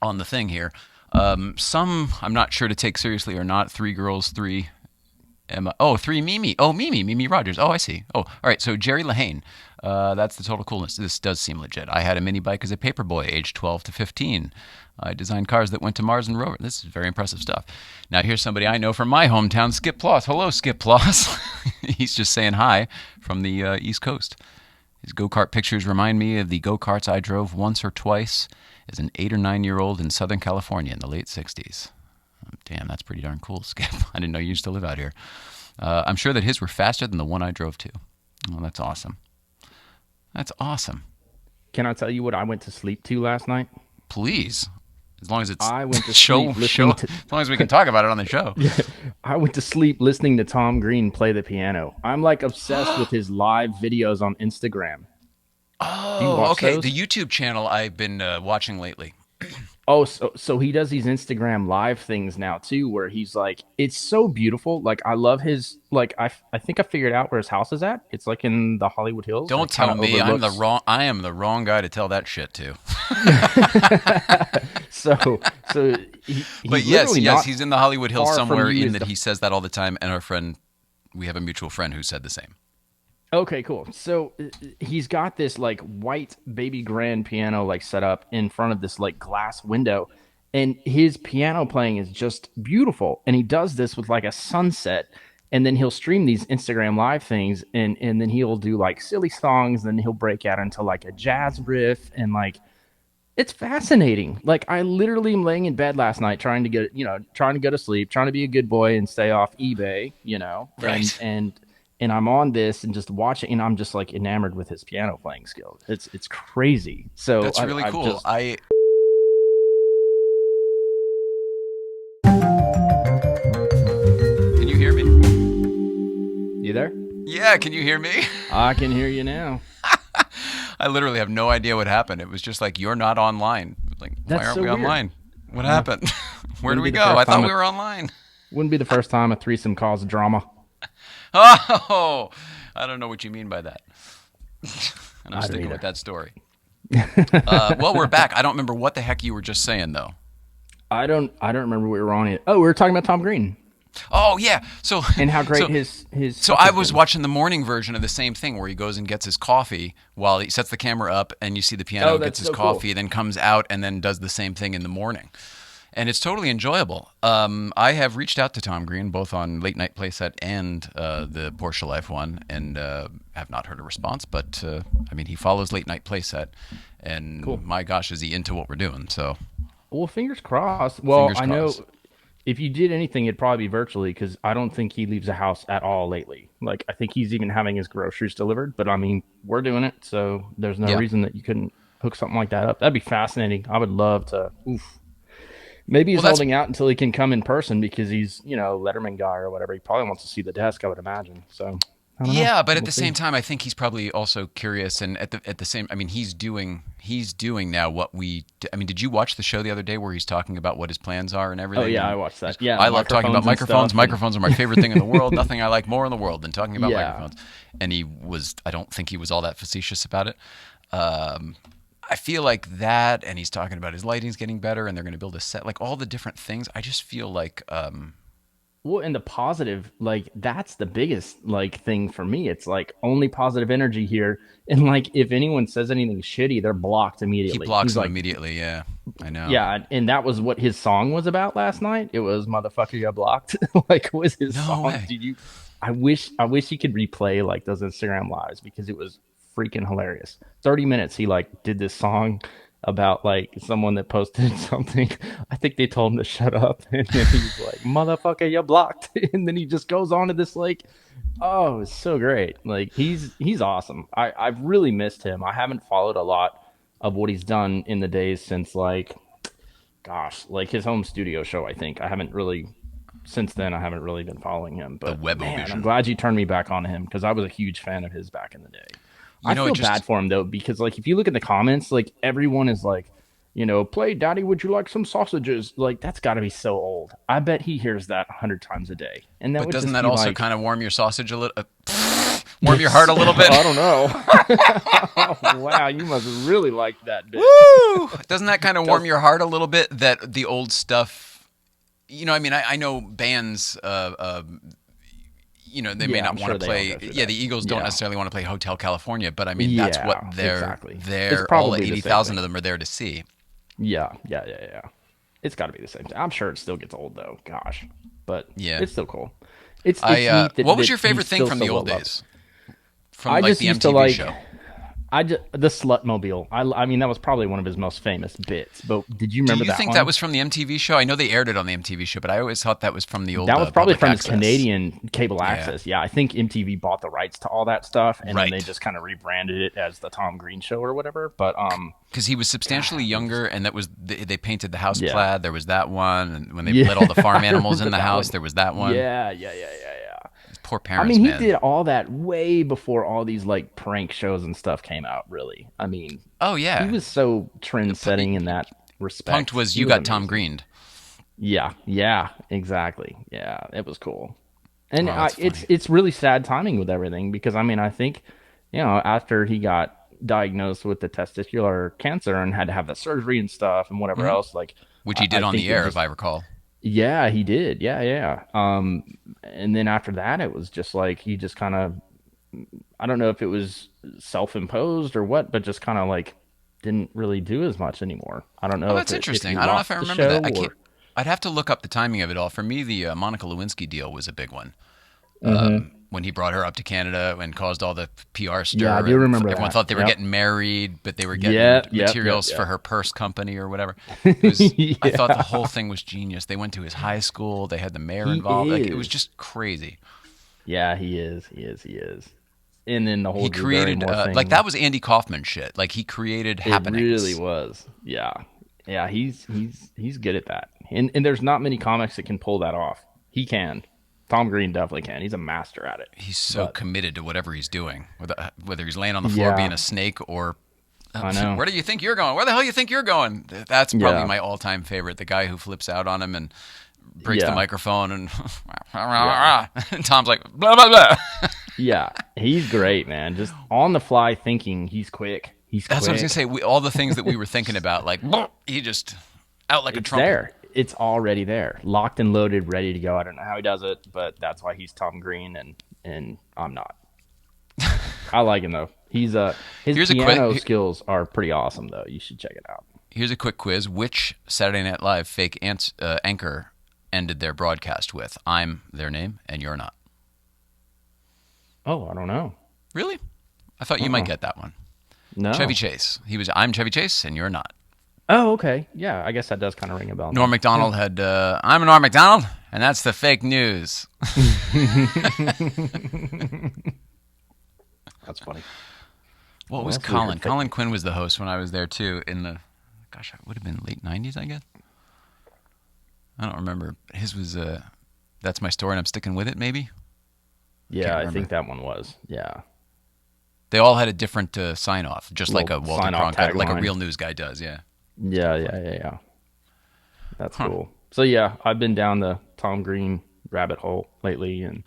on the thing here. Some I'm not sure to take seriously or not. 3 girls, 3 Emma. Oh, 3 Mimi. Oh, Mimi Rogers. Oh, I see. Oh, all right. So Jerry Lahane. That's the total coolness. This does seem legit. I had a mini bike as a paper boy, age 12 to 15. I designed cars that went to Mars and rover. This is very impressive stuff. Now here's somebody I know from my hometown, Skip Ploss. Hello, Skip Ploss. He's just saying hi from the East Coast. His go-kart pictures remind me of the go-karts I drove once or twice as an 8 or 9-year-old in Southern California in the late 60s. Damn, that's pretty darn cool, Skip. I didn't know you used to live out here. I'm sure that his were faster than the one I drove to. Oh, that's awesome. That's awesome. Can I tell you what I went to sleep to last night? Please. As long as it's I went to sleep listening to... As long as we can talk about it on the show. I went to sleep listening to Tom Green play the piano. I'm like obsessed with his live videos on Instagram. Oh, okay. Those? The YouTube channel I've been watching lately. Oh, so he does these Instagram live things now too, where he's like, it's so beautiful. Like I love his, like I think I figured out where his house is at. It's like in the Hollywood Hills. Don't tell me I am the wrong guy to tell that shit to. But yes, he's in the Hollywood Hills somewhere. In that he says that all the time, and our friend, we have a mutual friend who said the same. Okay, cool. So he's got this like white baby grand piano like set up in front of this like glass window, and his piano playing is just beautiful. And he does this with like a sunset, and then he'll stream these Instagram live things, and then he'll do like silly songs, and then he'll break out into like a jazz riff, and like it's fascinating. Like I literally am laying in bed last night trying to go to sleep, trying to be a good boy and stay off eBay, Right. And I'm on this and just watching, and I'm just like enamored with his piano playing skills. It's crazy. So That's really cool. Can you hear me? You there? Yeah, can you hear me? I can hear you now. I literally have no idea what happened. It was just like, you're not online. Like, why aren't we online? What happened? Where do we go? I thought we were online. Wouldn't be the first time a threesome caused drama. Oh, I don't know what you mean by that. And I'm sticking with that story. Well, we're back. I don't remember what the heck you were just saying, though. I don't remember we were on it. Oh, we were talking about Tom Green. Oh yeah, and how great his. So I was watching the morning version of the same thing where he goes and gets his coffee while he sets the camera up, and you see the piano, gets his coffee, then comes out and then does the same thing in the morning, and it's totally enjoyable. I have reached out to Tom Green both on Late Night Playset and the Porsche Life one, and have not heard a response. But I mean, he follows Late Night Playset, and my gosh, is he into what we're doing? So, well, fingers crossed. Well, I know. If you did anything, it'd probably be virtually, because I don't think he leaves the house at all lately. Like, I think he's even having his groceries delivered. But, I mean, we're doing it, so there's no reason that you couldn't hook something like that up. That'd be fascinating. I would love to. Maybe he's holding out until he can come in person because he's, Letterman guy or whatever. He probably wants to see the desk, I would imagine. So, yeah, but at the same time, I think he's probably also curious, and at the same, I mean, he's doing now what we. I mean, did you watch the show the other day where he's talking about what his plans are and everything? Oh yeah, I watched that. Yeah, I love talking about microphones. Microphones are my favorite thing in the world. Nothing I like more in the world than talking about microphones. And I don't think he was all that facetious about it. I feel like that, and he's talking about his lighting's getting better, and they're going to build a set, like all the different things. I just feel like. Well, and the positive, like, that's the biggest, like, thing for me. It's, like, only positive energy here. And, like, if anyone says anything shitty, they're blocked immediately. He blocks them immediately, yeah. I know. Yeah, and that was what his song was about last night. It was Motherfucker Got Blocked. Like, was his song. Way. I wish he could replay, like, those Instagram lives, because it was freaking hilarious. 30 minutes, he, like, did this song about like someone that posted something. I think they told him to shut up, and then he's like, "Motherfucker, you're blocked." And then he just goes on to this like, oh, it's so great. Like he's awesome. I've really missed him. I haven't followed a lot of what he's done in the days since like his home studio show. I think I haven't really since then. I haven't really been following him. But man, I'm glad you turned me back on him because I was a huge fan of his back in the day. I feel bad for him though, because like if you look at the comments, like everyone is like, play Daddy, would you like some sausages? Like that's got to be so old. I bet he hears that 100 times a day. And that doesn't that also kind of warm your sausage a little, warm your heart a little bit? I don't know. Oh, wow, you must really like that bit. Woo! Doesn't that kind of warm your heart a little bit? That the old stuff, I mean, I know bands. They may not want to play. Yeah, the Eagles don't necessarily want to play Hotel California, but I mean, that's what they're all 80,000 of them are there to see. Yeah. It's got to be the same thing. I'm sure it still gets old though. Gosh, but it's still cool. It's neat that, what was your favorite thing from the old days? From like the MTV show. The Slutmobile. I mean, that was probably one of his most famous bits. But did you remember that? Do you think that was from the MTV show? I know they aired it on the MTV show, but I always thought that was from the old. That was probably from his Canadian cable access. Yeah, I think MTV bought the rights to all that stuff, and then they just kind of rebranded it as the Tom Green Show or whatever. But because he was substantially younger, and that was they painted the house plaid. There was that one, and when they let all the farm animals in the house, there was that one. Yeah. Poor parents. I mean, he did all that way before all these like prank shows and stuff came out. Really, I mean, he was so trend-setting in that respect. Punked was you got amazing. Tom Greened. Yeah, exactly. Yeah, it was cool, and it's really sad timing with everything because I mean, I think after he got diagnosed with the testicular cancer and had to have the surgery and stuff and whatever else, like which he did on the air, if I recall. Yeah, he did. Yeah. And then after that, it was just like he just kind of, I don't know if it was self-imposed or what, but just kind of like didn't really do as much anymore. I don't know. Oh, that's interesting. I don't know if I remember that. I'd have to look up the timing of it all. For me, the Monica Lewinsky deal was a big one. when he brought her up to Canada and caused all the PR stir. Yeah, I do remember Everyone that. thought they were getting married, but they were getting materials for her purse company or whatever. It was, I thought the whole thing was genius. They went to his high school. They had the mayor involved. Like, it was just crazy. Yeah, he is. And then the whole he created thing. like that was Andy Kaufman shit. Like he created happenings. It really was. Yeah. He's good at that. And there's not many comics that can pull that off. He can. Tom Green definitely can. He's a master at it. He's so committed to whatever he's doing, whether he's laying on the floor being a snake or. I know. Where do you think you're going? Where the hell you think you're going? That's probably my all-time favorite. The guy who flips out on him and breaks the microphone and, and Tom's like blah blah blah. Yeah, he's great, man. Just on the fly thinking. He's quick. That's what I was gonna say. All the things that we were thinking about, like he just out like a trumpet. There. It's already there, locked and loaded, ready to go. I don't know how he does it, but that's why he's Tom Green, and I'm not. I like him though. His piano skills are pretty awesome though. You should check it out. Here's a quick quiz: which Saturday Night Live fake anchor ended their broadcast with "I'm their name and you're not"? Oh, I don't know. Really? I thought you might get that one. No. Chevy Chase. He was "I'm Chevy Chase and you're not." Oh, okay. Yeah, I guess that does kind of ring a bell. Norm Macdonald had, I'm Norm Macdonald, and that's the fake news. That's funny. What was Colin? Colin Quinn was the host when I was there, too, in the, it would have been late 90s, I guess. I don't remember. His was, That's My Story and I'm Sticking With It, maybe? Yeah, I think that one was, yeah. They all had a different sign-off, just like a Walter Cronkite, like a real news guy does, yeah. Yeah. That's cool. So yeah, I've been down the Tom Green rabbit hole lately and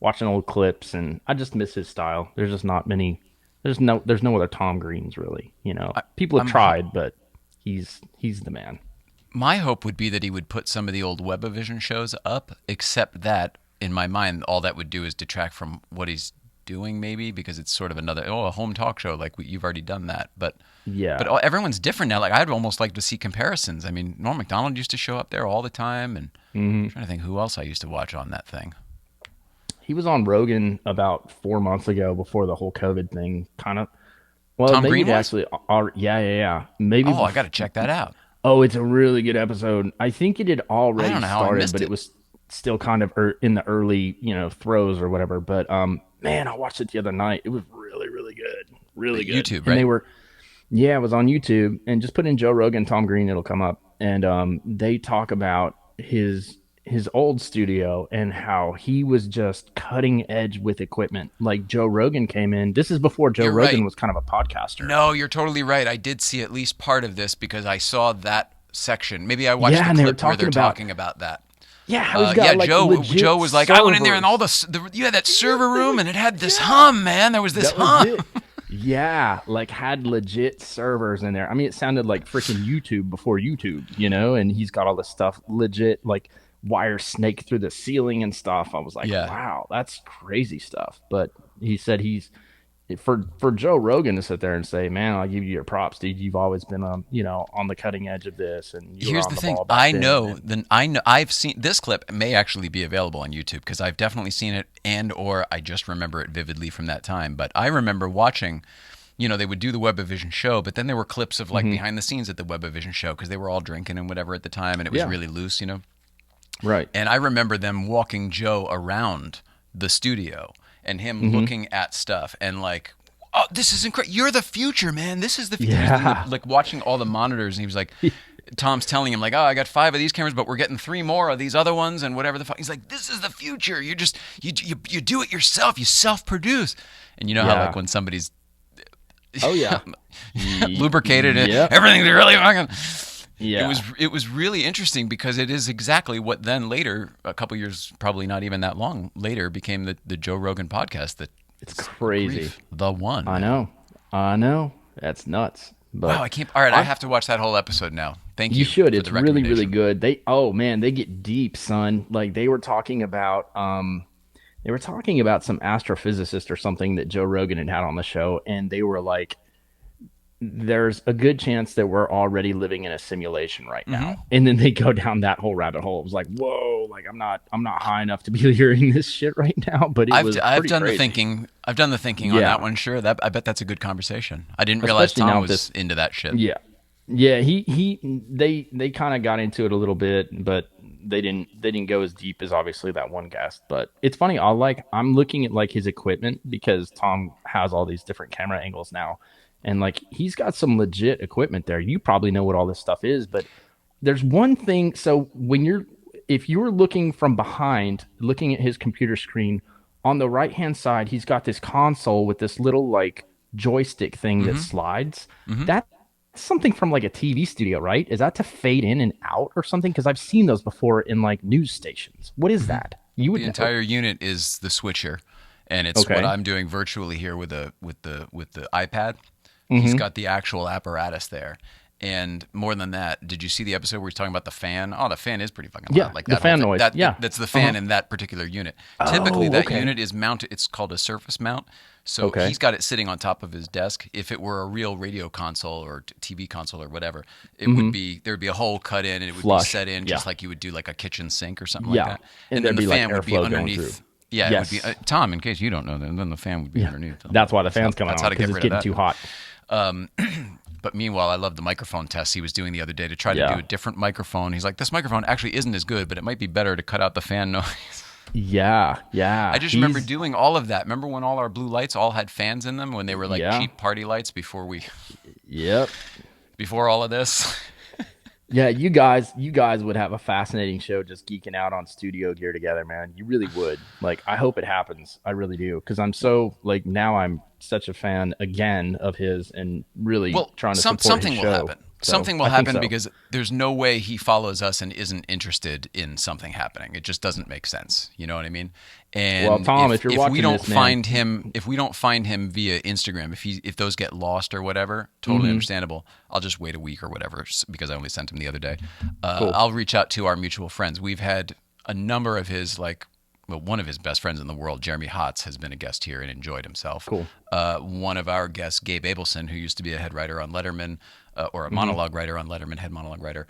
watching old clips, and I just miss his style. There's just not many. There's no other Tom Greens really. You know, people have tried, but he's the man. My hope would be that he would put some of the old Webavision shows up, except that in my mind, all that would do is detract from what he's doing, maybe, because it's sort of a home talk show, like you've already done that, but everyone's different now. Like I'd almost like to see comparisons. I mean, Norm Macdonald used to show up there all the time, and I'm trying to think who else I used to watch on that thing. He was on Rogan about 4 months ago before the whole COVID thing kind of. Well, Tom maybe Green actually, yeah. Maybe. I got to check that out. Oh, it's a really good episode. I think it had already started, but it was still kind of in the early, throes or whatever. But man, I watched it the other night. It was really, really good. Really good. YouTube, right? And it was on YouTube. And just put in Joe Rogan, Tom Green, it'll come up. And they talk about his old studio and how he was just cutting edge with equipment. Like Joe Rogan came in. This is before Joe Rogan was kind of a podcaster. No, you're totally right. I did see at least part of this because I saw that section. Maybe I watched the clip where they're talking about that. Yeah, Joe was like, servers. I went in there and all you had that server room and it had this hum, man. There was this hum. Yeah, like had legit servers in there. I mean, it sounded like freaking YouTube before YouTube, and he's got all this stuff legit, like wire snake through the ceiling and stuff. I was like, wow, that's crazy stuff. But he said for Joe Rogan to sit there and say, man, I'll give you your props, dude. You've always been on the cutting edge of this. And here's the thing. I know I've seen this clip may actually be available on YouTube because I've definitely seen it or I just remember it vividly from that time. But I remember watching, they would do the Webavision show, but then there were clips of like behind the scenes at the Webavision show because they were all drinking and whatever at the time. And it was really loose, Right. And I remember them walking Joe around the studio and him looking at stuff and like, oh, this is incredible. You're the future, man. This is the future. Yeah. Like watching all the monitors. And he was like, Tom's telling him like, oh, I got 5 of these cameras, but we're getting 3 more of these other ones and whatever the fuck. He's like, this is the future. You just, you do it yourself. You self-produce. And you know how like when somebody's lubricated and everything's really fucking... Yeah. It was really interesting because it is exactly what then later, a couple years, probably not even that long later, became the Joe Rogan podcast. It's crazy. The one. I know. That's nuts. But wow, I can't. All right, I have to watch that whole episode now. Thank you. You should. It's really, really good. They get deep, son. Like they were talking about some astrophysicist or something that Joe Rogan had on the show, and they were like, there's a good chance that we're already living in a simulation right now. And then they go down that whole rabbit hole. It was like, whoa, like I'm not high enough to be hearing this shit right now. But I've done crazy. the thinking. I've done the thinking on that one. Sure, I bet that's a good conversation. I didn't realize Tom was into that shit. Yeah, yeah. They kind of got into it a little bit, but they didn't go as deep as obviously that one guest. But it's funny. I'm looking at like his equipment because Tom has all these different camera angles now. And like he's got some legit equipment there. You probably know what all this stuff is, but there's one thing. So if you're looking from behind, looking at his computer screen, on the right hand side, he's got this console with this little like joystick thing that slides. That's something from like a TV studio, right? Is that to fade in and out or something? Because I've seen those before in like news stations. What is that? The entire unit is the switcher, and it's what I'm doing virtually here with the iPad. He's got the actual apparatus there. And more than that, did you see the episode where he's talking about the fan? Oh, the fan is pretty fucking loud. Yeah, like the fan noise. That's the fan in that particular unit. Typically, that unit is mounted. It's called a surface mount. So he's got it sitting on top of his desk. If it were a real radio console or TV console or whatever, it would be there'd be a hole cut in, and it would be set in just like you would do like a kitchen sink or something like that. And then the fan would be underneath. Yeah, it would be Tom. In case you don't know, then the fan would be underneath. That's why the fan's coming on, because it's getting too hot. But meanwhile, I love the microphone tests he was doing the other day to try to do a different microphone. He's like, this microphone actually isn't as good, but it might be better to cut out the fan noise. Yeah. I just remember doing all of that. Remember when all our blue lights all had fans in them when they were like cheap party lights before before all of this? Yeah, you guys would have a fascinating show just geeking out on studio gear together, man. You really would. Like, I hope it happens. I really do. Because I'm so, like, now I'm such a fan again of his and really trying to support something his will show. happen. Something will happen because there's no way he follows us and isn't interested in something happening. It just doesn't make sense. You know what I mean? And well, Tom, if you're watching we don't this, find him, if we don't find him via Instagram, if those get lost or whatever, totally understandable. I'll just wait a week or whatever because I only sent him the other day. Cool. I'll reach out to our mutual friends. We've had a number of his one of his best friends in the world, Jeremy Hotz, has been a guest here and enjoyed himself. Cool. One of our guests, Gabe Abelson, who used to be a head writer on Letterman, or a monologue writer on Letterman, head monologue writer.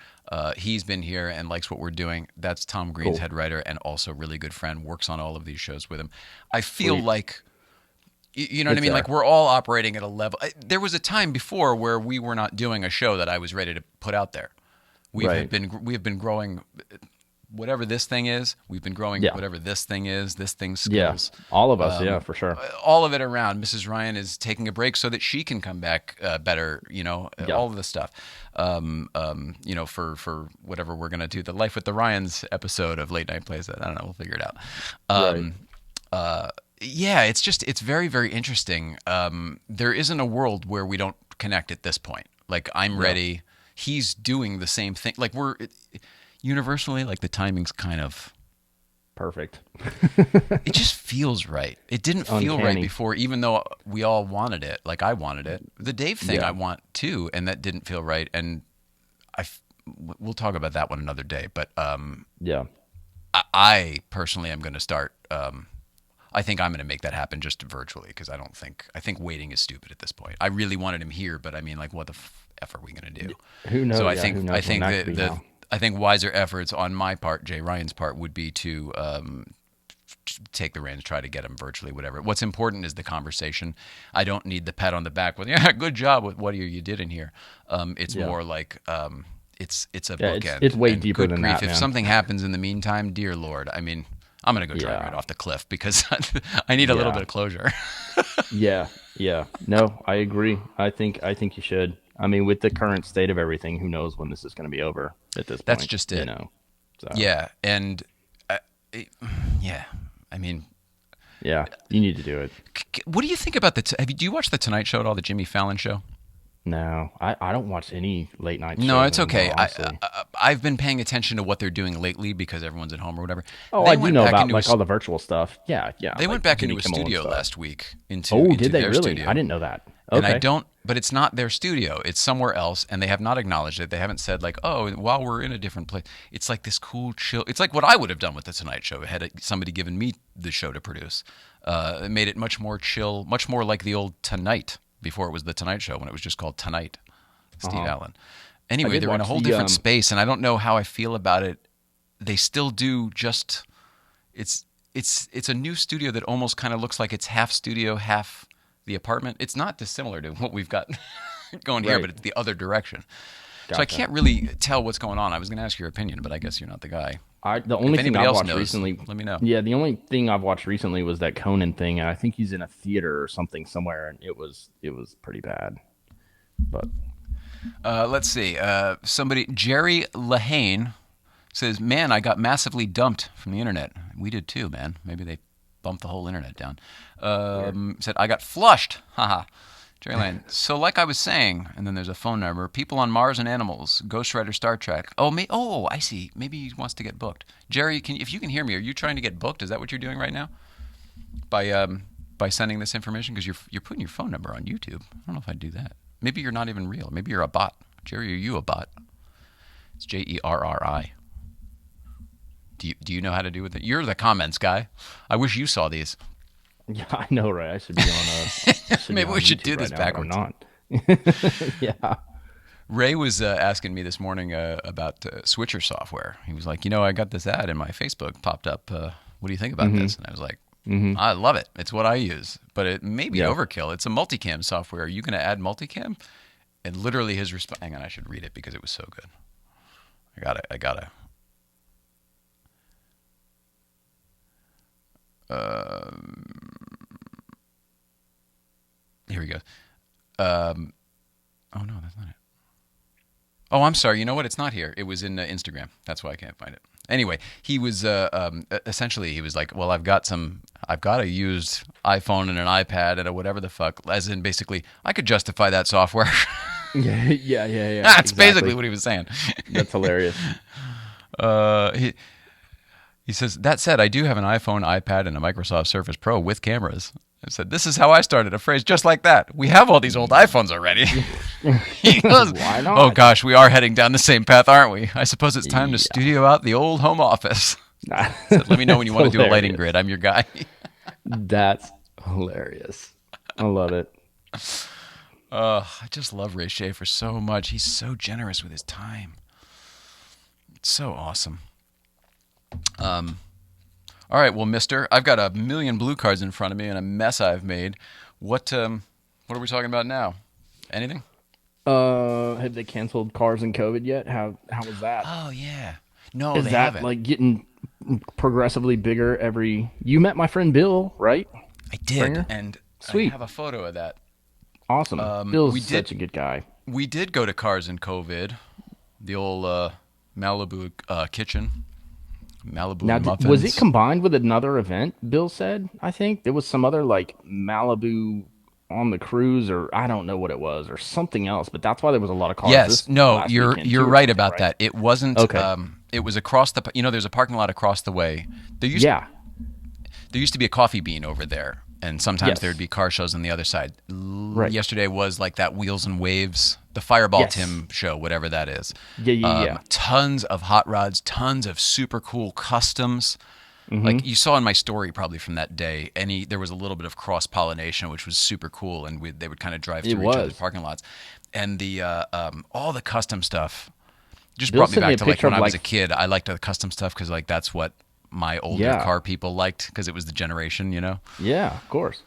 He's been here and likes what we're doing. That's Tom Green's head writer and also really good friend, works on all of these shows with him. I feel like, you know what I mean? Like we're all operating at a level. There was a time before where we were not doing a show that I was ready to put out there. We have been growing. Whatever this thing is, we've been growing. Whatever this thing is, this thing's skills. Yeah, all of us, for sure. All of it around. Mrs. Ryan is taking a break so that she can come back better. You know, all of the stuff. You know, for whatever we're gonna do, the Life with the Ryans episode of Late Night Plays. I don't know. We'll figure it out. Yeah, it's very, very interesting. There isn't a world where we don't connect at this point. Like I'm ready. He's doing the same thing. Like universally, like the timing's kind of perfect. It just feels right. It didn't feel right before, even though we all wanted it. Like I wanted it. The Dave thing I want too, and that didn't feel right. And we'll talk about that one another day. But I personally am going to start. I think I'm going to make that happen just virtually because I think waiting is stupid at this point. I really wanted him here, but I mean, like, what the F are we going to do? Who knows? So I think wiser efforts on my part, Jay Ryan's part, would be to take the reins, try to get him virtually, whatever. What's important is the conversation. I don't need the pat on the back with, good job with what you did in here. It's more like it's a bookend. It's way deeper than that, If something happens in the meantime, dear Lord, I mean, I'm going to go drive right off the cliff because I need a little bit of closure. Yeah. No, I agree. I think you should. I mean, with the current state of everything, who knows when this is going to be over at this point. That's just it. You know? So. Yeah, and I mean... Yeah, you need to do it. What do you think about do you watch The Tonight Show at all, the Jimmy Fallon show? No, I don't watch any late night shows. No, it's okay. I've been paying attention to what they're doing lately because everyone's at home or whatever. Oh, I do know about like all the virtual stuff. Yeah. They went back into a studio last week. Did they really? Studio. I didn't know that. Okay. And but it's not their studio. It's somewhere else, and they have not acknowledged it. They haven't said like, oh, while we're in a different place. It's like this cool, chill. It's like what I would have done with The Tonight Show had somebody given me the show to produce. It made it much more chill, much more like the old Tonight. before it was the Tonight Show, when it was just called Tonight. Steve Uh-huh. Allen. Anyway, they're in a whole different space, and I don't know how I feel about it. They still do just it's a new studio that almost kind of looks like it's half studio, half the apartment. It's not dissimilar to what we've got going here, but it's the other direction. Gotcha. So I can't really tell what's going on. I was going to ask your opinion, but I guess you're not the guy. The only thing I've watched knows, recently, let me know. Yeah, the only thing I've watched recently was that Conan thing, and I think he's in a theater or something somewhere, and it was pretty bad. But let's see. Somebody, Jerry Lahane, says, "Man, I got massively dumped from the internet." We did too, man. Maybe they bumped the whole internet down. Said, "I got flushed." Haha. Jerry Lane. So like I was saying, and then there's a phone number. People on Mars and Animals, Ghost Rider, Star Trek. Oh, I see. Maybe he wants to get booked. Jerry, if you can hear me, are you trying to get booked? Is that what you're doing right now? By sending this information? Because you're putting your phone number on YouTube. I don't know if I'd do that. Maybe you're not even real. Maybe you're a bot. Jerry, are you a bot? It's Jerri. Do you know how to do with it? You're the comments guy. I wish you saw these. Yeah, I know, right? I should be on a. Maybe we should do this backwards. I'm not. Yeah. Ray was asking me this morning about switcher software. He was like, I got this ad in my Facebook popped up. What do you think about this? And I was like, I love it. It's what I use. But it may be overkill. It's a multicam software. Are you going to add multicam? And literally his response. Hang on, I should read it because it was so good. I gotta. Here we go. Oh no, that's not it. Oh, I'm sorry. You know what? It's not here. It was in Instagram. That's why I can't find it. Anyway, he was essentially he was like, well, I've got a used iPhone and an iPad and a whatever the fuck. As in, basically, I could justify that software. Yeah. That's basically what he was saying. That's hilarious. He says, that said, I do have an iPhone, iPad, and a Microsoft Surface Pro with cameras. I said, this is how I started, a phrase just like that. We have all these old iPhones already. He goes, why not? Oh gosh, we are heading down the same path, aren't we? I suppose it's time to studio out the old home office. Said, let me know when you want to do a lighting grid. I'm your guy. That's hilarious. I love it. I just love Ray Shaffer so much. He's so generous with his time. It's so awesome. All right, well, mister, I've got a million blue cards in front of me and a mess I've made. What are we talking about now? Anything? Have they canceled Cars and COVID yet? How was that? Oh, yeah. No, Is they that haven't. like getting progressively bigger every... You met my friend Bill, right? I did, Springer? and Sweet. I have a photo of that. Awesome. Bill's such a good guy. We did go to Cars and COVID, the old Malibu kitchen. Malibu Now, muffins. was it combined with another event? Bill said. I think there was some other like Malibu on the cruise, or I don't know what it was, or something else. But that's why there was a lot of cars. Yes, no, you're right about that. It wasn't. Okay. It was across the. There's a parking lot across the way. There used to be a Coffee Bean over there, and sometimes there'd be car shows on the other side. Right. Yesterday was like that Wheels and Waves, the Fireball Tim show, whatever that is. Yeah. Tons of hot rods, tons of super cool customs. Like you saw in my story probably from that day, there was a little bit of cross-pollination, which was super cool, and they would kind of drive through each other's parking lots. And the all the custom stuff just brought me back to like when I was a kid. I liked the custom stuff because like that's what my older car people liked because it was the generation, Yeah, of course.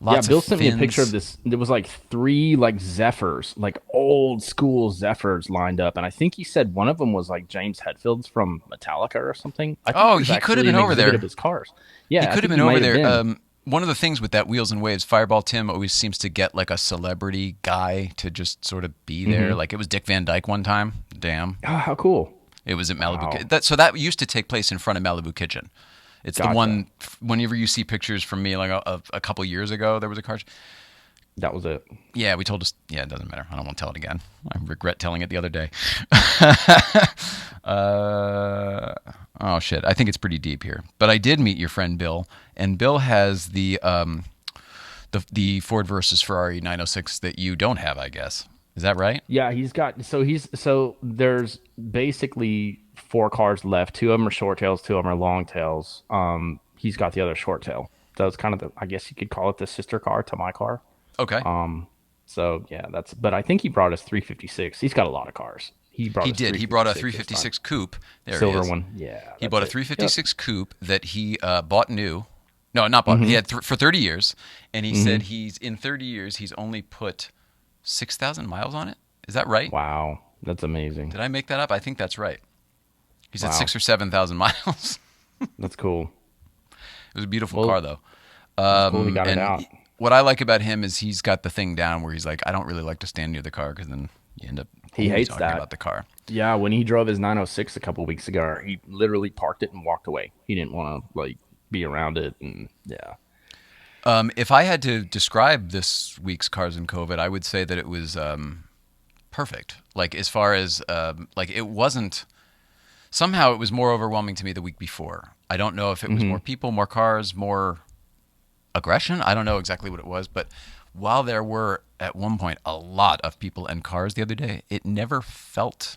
Lots Bill of sent me a picture of this. There was like 3 like Zephyrs, like old school Zephyrs lined up, and I think he said one of them was like James Hetfield's from Metallica or something. He could have been over there. Of his cars. Yeah, he could have been over there. One of the things with that Wheels and Waves, Fireball Tim always seems to get like a celebrity guy to just sort of be there. Like it was Dick Van Dyke one time. Damn. Oh, how cool. It was at Malibu. Wow. So that used to take place in front of Malibu Kitchen. It's the one, whenever you see pictures from me, like a couple years ago, there was a car. That was it. Yeah, we told us. Yeah, it doesn't matter. I don't want to tell it again. I regret telling it the other day. Oh, shit. I think it's pretty deep here. But I did meet your friend Bill, and Bill has the Ford versus Ferrari 906 that you don't have, I guess. Is that right? Yeah, so there's basically 4 cars left. 2 of them are short tails, 2 of them are long tails. He's got the other short tail. So it's kind of I guess you could call it the sister car to my car. Okay. So yeah, but I think he brought us 356. He's got a lot of cars. He did. He brought a 356 coupe. There Silver it is. one. Yeah. He bought a 356 coupe that he bought new. No, not bought. He had for 30 years, and he said in 30 years he's only put 6,000 miles on it. Is that right? Wow, that's amazing. Did I make that up? I think that's right. He said 6,000 or 7,000 miles. That's cool. It was a beautiful car, though. Cool he got it out. What I like about him is he's got the thing down where he's like, I don't really like to stand near the car because then you end up he hates talking that about the car. Yeah, when he drove his 906 a couple weeks ago, he literally parked it and walked away. He didn't want to be around it, and yeah. If I had to describe this week's Cars and COVID, I would say that it was perfect. Like as far as it wasn't. Somehow it was more overwhelming to me the week before. I don't know if it was more people, more cars, more aggression. I don't know exactly what it was, but while there were at one point a lot of people and cars the other day, it never felt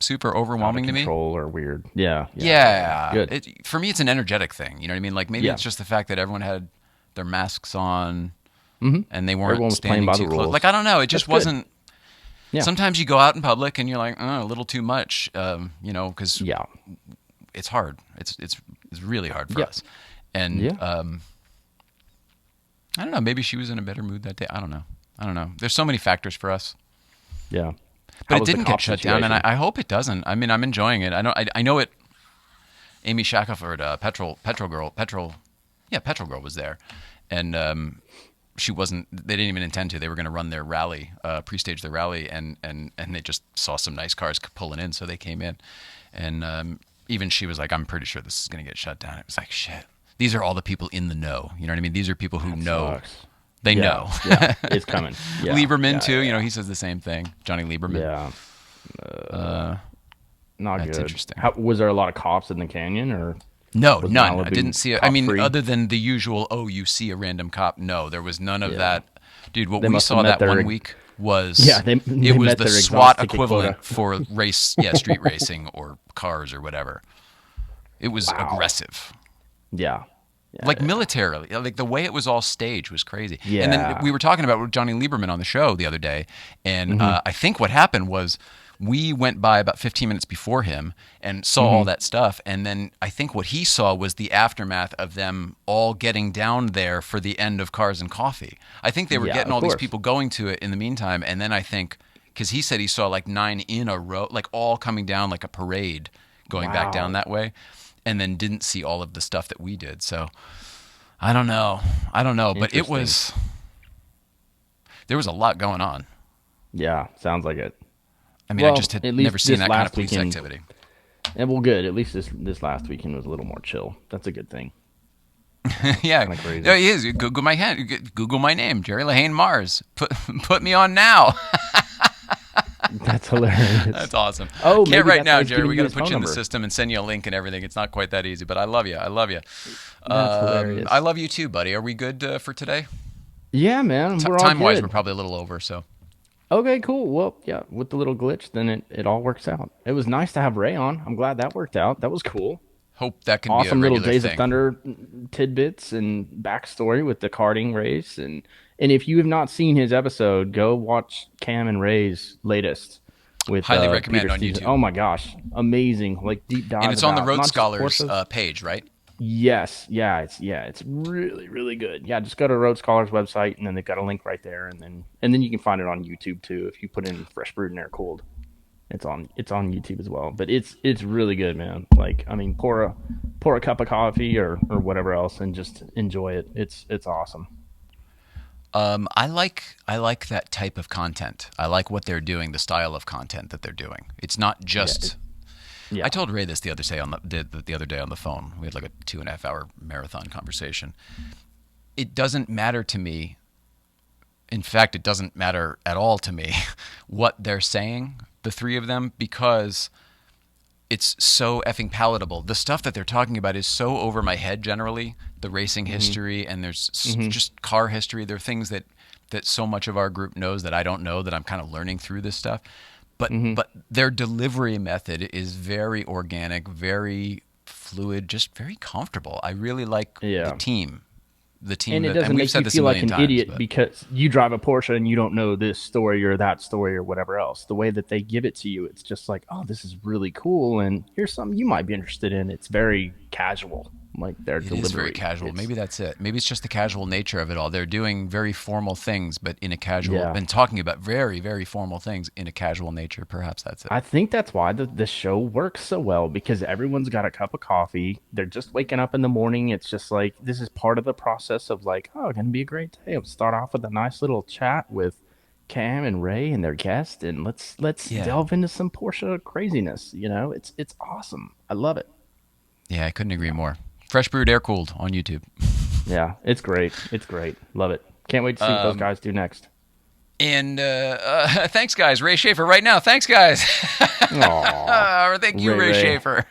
super overwhelming to me. Control or weird. Yeah. Good. For me, it's an energetic thing. You know what I mean? Like maybe it's just the fact that everyone had their masks on and they weren't standing too close. Like I don't know. It just wasn't. Yeah. Sometimes you go out in public and you're like, a little too much, because it's hard. It's really hard for us. And I don't know. Maybe she was in a better mood that day. I don't know. There's so many factors for us. Yeah. But it didn't get shut down, and I hope it doesn't. I mean, I'm enjoying it. I know it. Amy Shackelford, Petrol Girl was there, and she wasn't. They didn't even intend to. They were going to run their rally, pre-stage their rally, and they just saw some nice cars pulling in, so they came in, and even she was like, "I'm pretty sure this is going to get shut down." It was like, shit. These are all the people in the know. You know what I mean? These are people who know. Sucks. They know. Yeah, it's coming. Yeah. Lieberman too. You know, he says the same thing. Johnny Lieberman. Yeah. Not that's good. Interesting. Was there a lot of cops in the canyon, or? No, none. I didn't see it. I mean, other than the usual, you see a random cop. No, there was none of that. Dude, what we saw that one week was it was the SWAT equivalent for street racing or cars or whatever. It was aggressive. Yeah. Like militarily, like the way it was all staged was crazy. Yeah. And then we were talking about Johnny Lieberman on the show the other day, and I think what happened was we went by about 15 minutes before him and saw all that stuff, and then I think what he saw was the aftermath of them all getting down there for the end of Cars and Coffee. I think they were getting all these people going to it in the meantime, and then I think, because he said he saw like 9 in a row, like all coming down like a parade going back down that way, and then didn't see all of the stuff that we did. So I don't know, but there was a lot going on. Yeah, sounds like it. I mean, I just had never seen that kind of police activity. And well, good. At least this last weekend was a little more chill. That's a good thing. Yeah, no, he is. Google my name, Jerry Lahane Mars. Put me on now. That's hilarious. That's awesome. Oh, can't right now, Jerry. We got to put you in the system and send you a link and everything. It's not quite that easy, but I love you. That's hilarious. I love you too, buddy. Are we good for today? Yeah, man. We're all time-wise, good. we're probably a little over. So. Okay, cool. Well, yeah, with the little glitch, then it all works out. It was nice to have Ray on. I'm glad that worked out. That was cool. Hope that can awesome be a little Days thing. of Thunder tidbits and backstory with the karting race. And if you have not seen his episode, go watch Cam and Ray's latest. With highly recommend Peter on Stevenson. YouTube. Oh my gosh, amazing! Like deep dive. And it's on the Road Scholars page, right? Yes, it's really, really good. Yeah, just go to Road Scholars website, and then they've got a link right there, and then you can find it on YouTube too if you put in Fresh Brewed and Air Cooled. It's on YouTube as well. But it's really good, man. Like, I mean, pour a cup of coffee or whatever else and just enjoy it. It's awesome. I like that type of content. I like what they're doing, the style of content that they're doing. It's not just. I told Ray this the other day on the phone. We had like a 2.5 hour marathon conversation. It doesn't matter to me. In fact, it doesn't matter at all to me what they're saying, the three of them, because it's so effing palatable. The stuff that they're talking about is so over my head generally, the racing history, and there's just car history. There are things that so much of our group knows that I don't know, that I'm kind of learning through this stuff. But their delivery method is very organic, very fluid, just very comfortable. I really like the team the team. And it doesn't make you feel like an idiot because you drive a Porsche and you don't know this story or that story or whatever else. The way that they give it to you, it's just like, oh, this is really cool, and here's something you might be interested in. It's very casual. Like their delivery. It is very casual. Maybe that's it. Maybe it's just the casual nature of it all. They're doing very formal things, but in a casual, and talking about very, very formal things in a casual nature. Perhaps that's it. I think that's why the show works so well, because everyone's got a cup of coffee. They're just waking up in the morning. It's just like, this is part of the process of like, oh, it's going to be a great day. I'll start off with a nice little chat with Cam and Ray and their guest, and let's delve into some Porsche craziness. You know, it's awesome. I love it. Yeah, I couldn't agree more. Fresh brewed, air cooled on YouTube. Yeah, it's great. It's great. Love it. Can't wait to see what those guys do next. And thanks, guys. Ray Shaffer right now. Thanks, guys. Thank you, Ray Shaffer.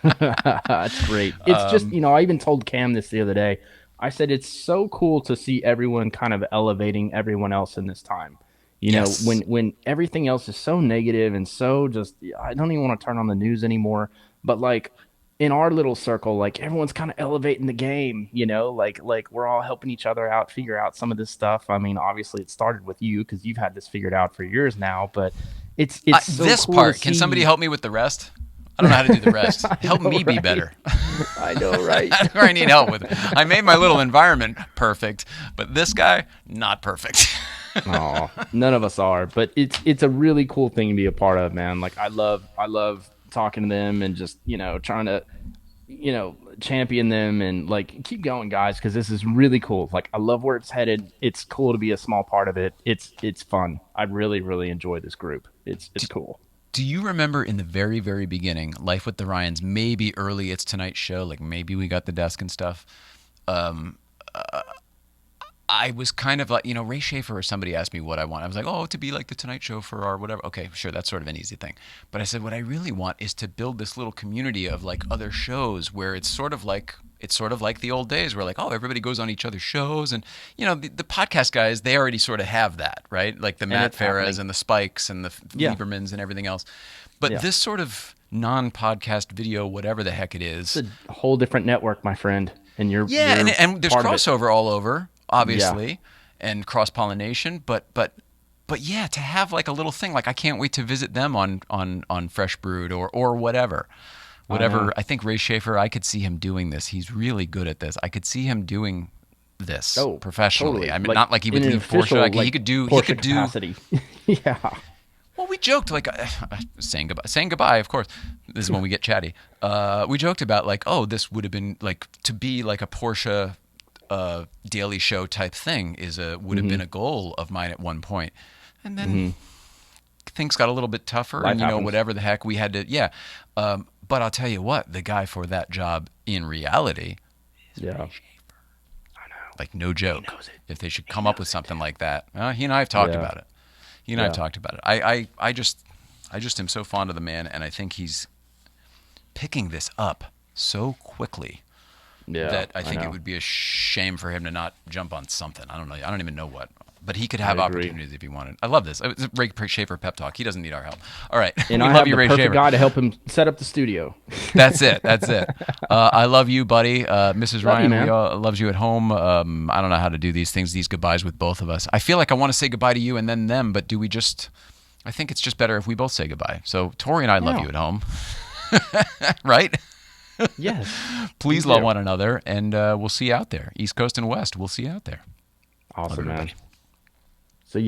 That's great. It's just, you know, I even told Cam this the other day. I said it's so cool to see everyone kind of elevating everyone else in this time. You know, when everything else is so negative and so just, I don't even want to turn on the news anymore. But like, in our little circle, like everyone's kind of elevating the game, you know, like we're all helping each other out, figure out some of this stuff. I mean, obviously it started with you because you've had this figured out for years now, but it's so this cool part. to Can see. somebody help me with the rest? I don't know how to do the rest. Help me be better. I know, right? That's where I need help with it. I made my little environment perfect, but this guy, not perfect. Oh, none of us are, but it's a really cool thing to be a part of, man. Like I love talking to them and just, you know, trying to, you know, champion them and like keep going, guys, because this is really cool. Like I love where it's headed. It's cool to be a small part of it. It's fun. I really enjoy this group. It's cool. Do you remember in the very, very beginning, Life with the Ryans, maybe early It's Tonight Show, like maybe we got the desk and stuff, I was kind of like, you know, Ray Shaffer or somebody asked me what I want. I was like, oh, to be like the Tonight Show for our whatever. Okay, sure, that's sort of an easy thing. But I said, what I really want is to build this little community of like other shows where it's sort of like the old days where like, oh, everybody goes on each other's shows. And, you know, the podcast guys, they already sort of have that, right? Like the Matt Farahs and the Spikes and the Liebermans and everything else. But this sort of non-podcast video, whatever the heck it is. It's a whole different network, my friend. And you're and there's crossover all over. Obviously, and cross-pollination, but yeah, to have like a little thing, like I can't wait to visit them on Fresh Brewed or whatever. I think Ray Shaffer, I could see him doing this. He's really good at this. I could see him doing this professionally. Totally. I mean, like, not like he would leave Porsche. Like he could do capacity. Yeah. Well, we joked like saying goodbye. Of course, this is when we get chatty. We joked about like, oh, this would have been like to be like a Porsche daily show type thing would have been a goal of mine at one point, and then things got a little bit tougher. Life and you know happens. Whatever the heck we had to but I'll tell you what, the guy for that job in reality is Ray Shaffer. I know, like no joke. If they should come up with something like that, he and I have talked about it. He and I have talked about it. I just am so fond of the man, and I think he's picking this up so quickly. That I think it would be a shame for him to not jump on something. I don't know. I don't even know what. But he could have opportunities if he wanted. I love this. It's a Ray Shaffer pep talk. He doesn't need our help. All right. And I love you, Ray Shaffer. Guy to help him set up the studio. That's it. I love you, buddy. Mrs. Ryan loves you at home. I don't know how to do these things, these goodbyes with both of us. I feel like I want to say goodbye to you and then them, but do we just... I think it's just better if we both say goodbye. So Tory and I love you at home. Right? Yes. Please love one another, and we'll see you out there. East Coast and West, we'll see you out there. Awesome, man. So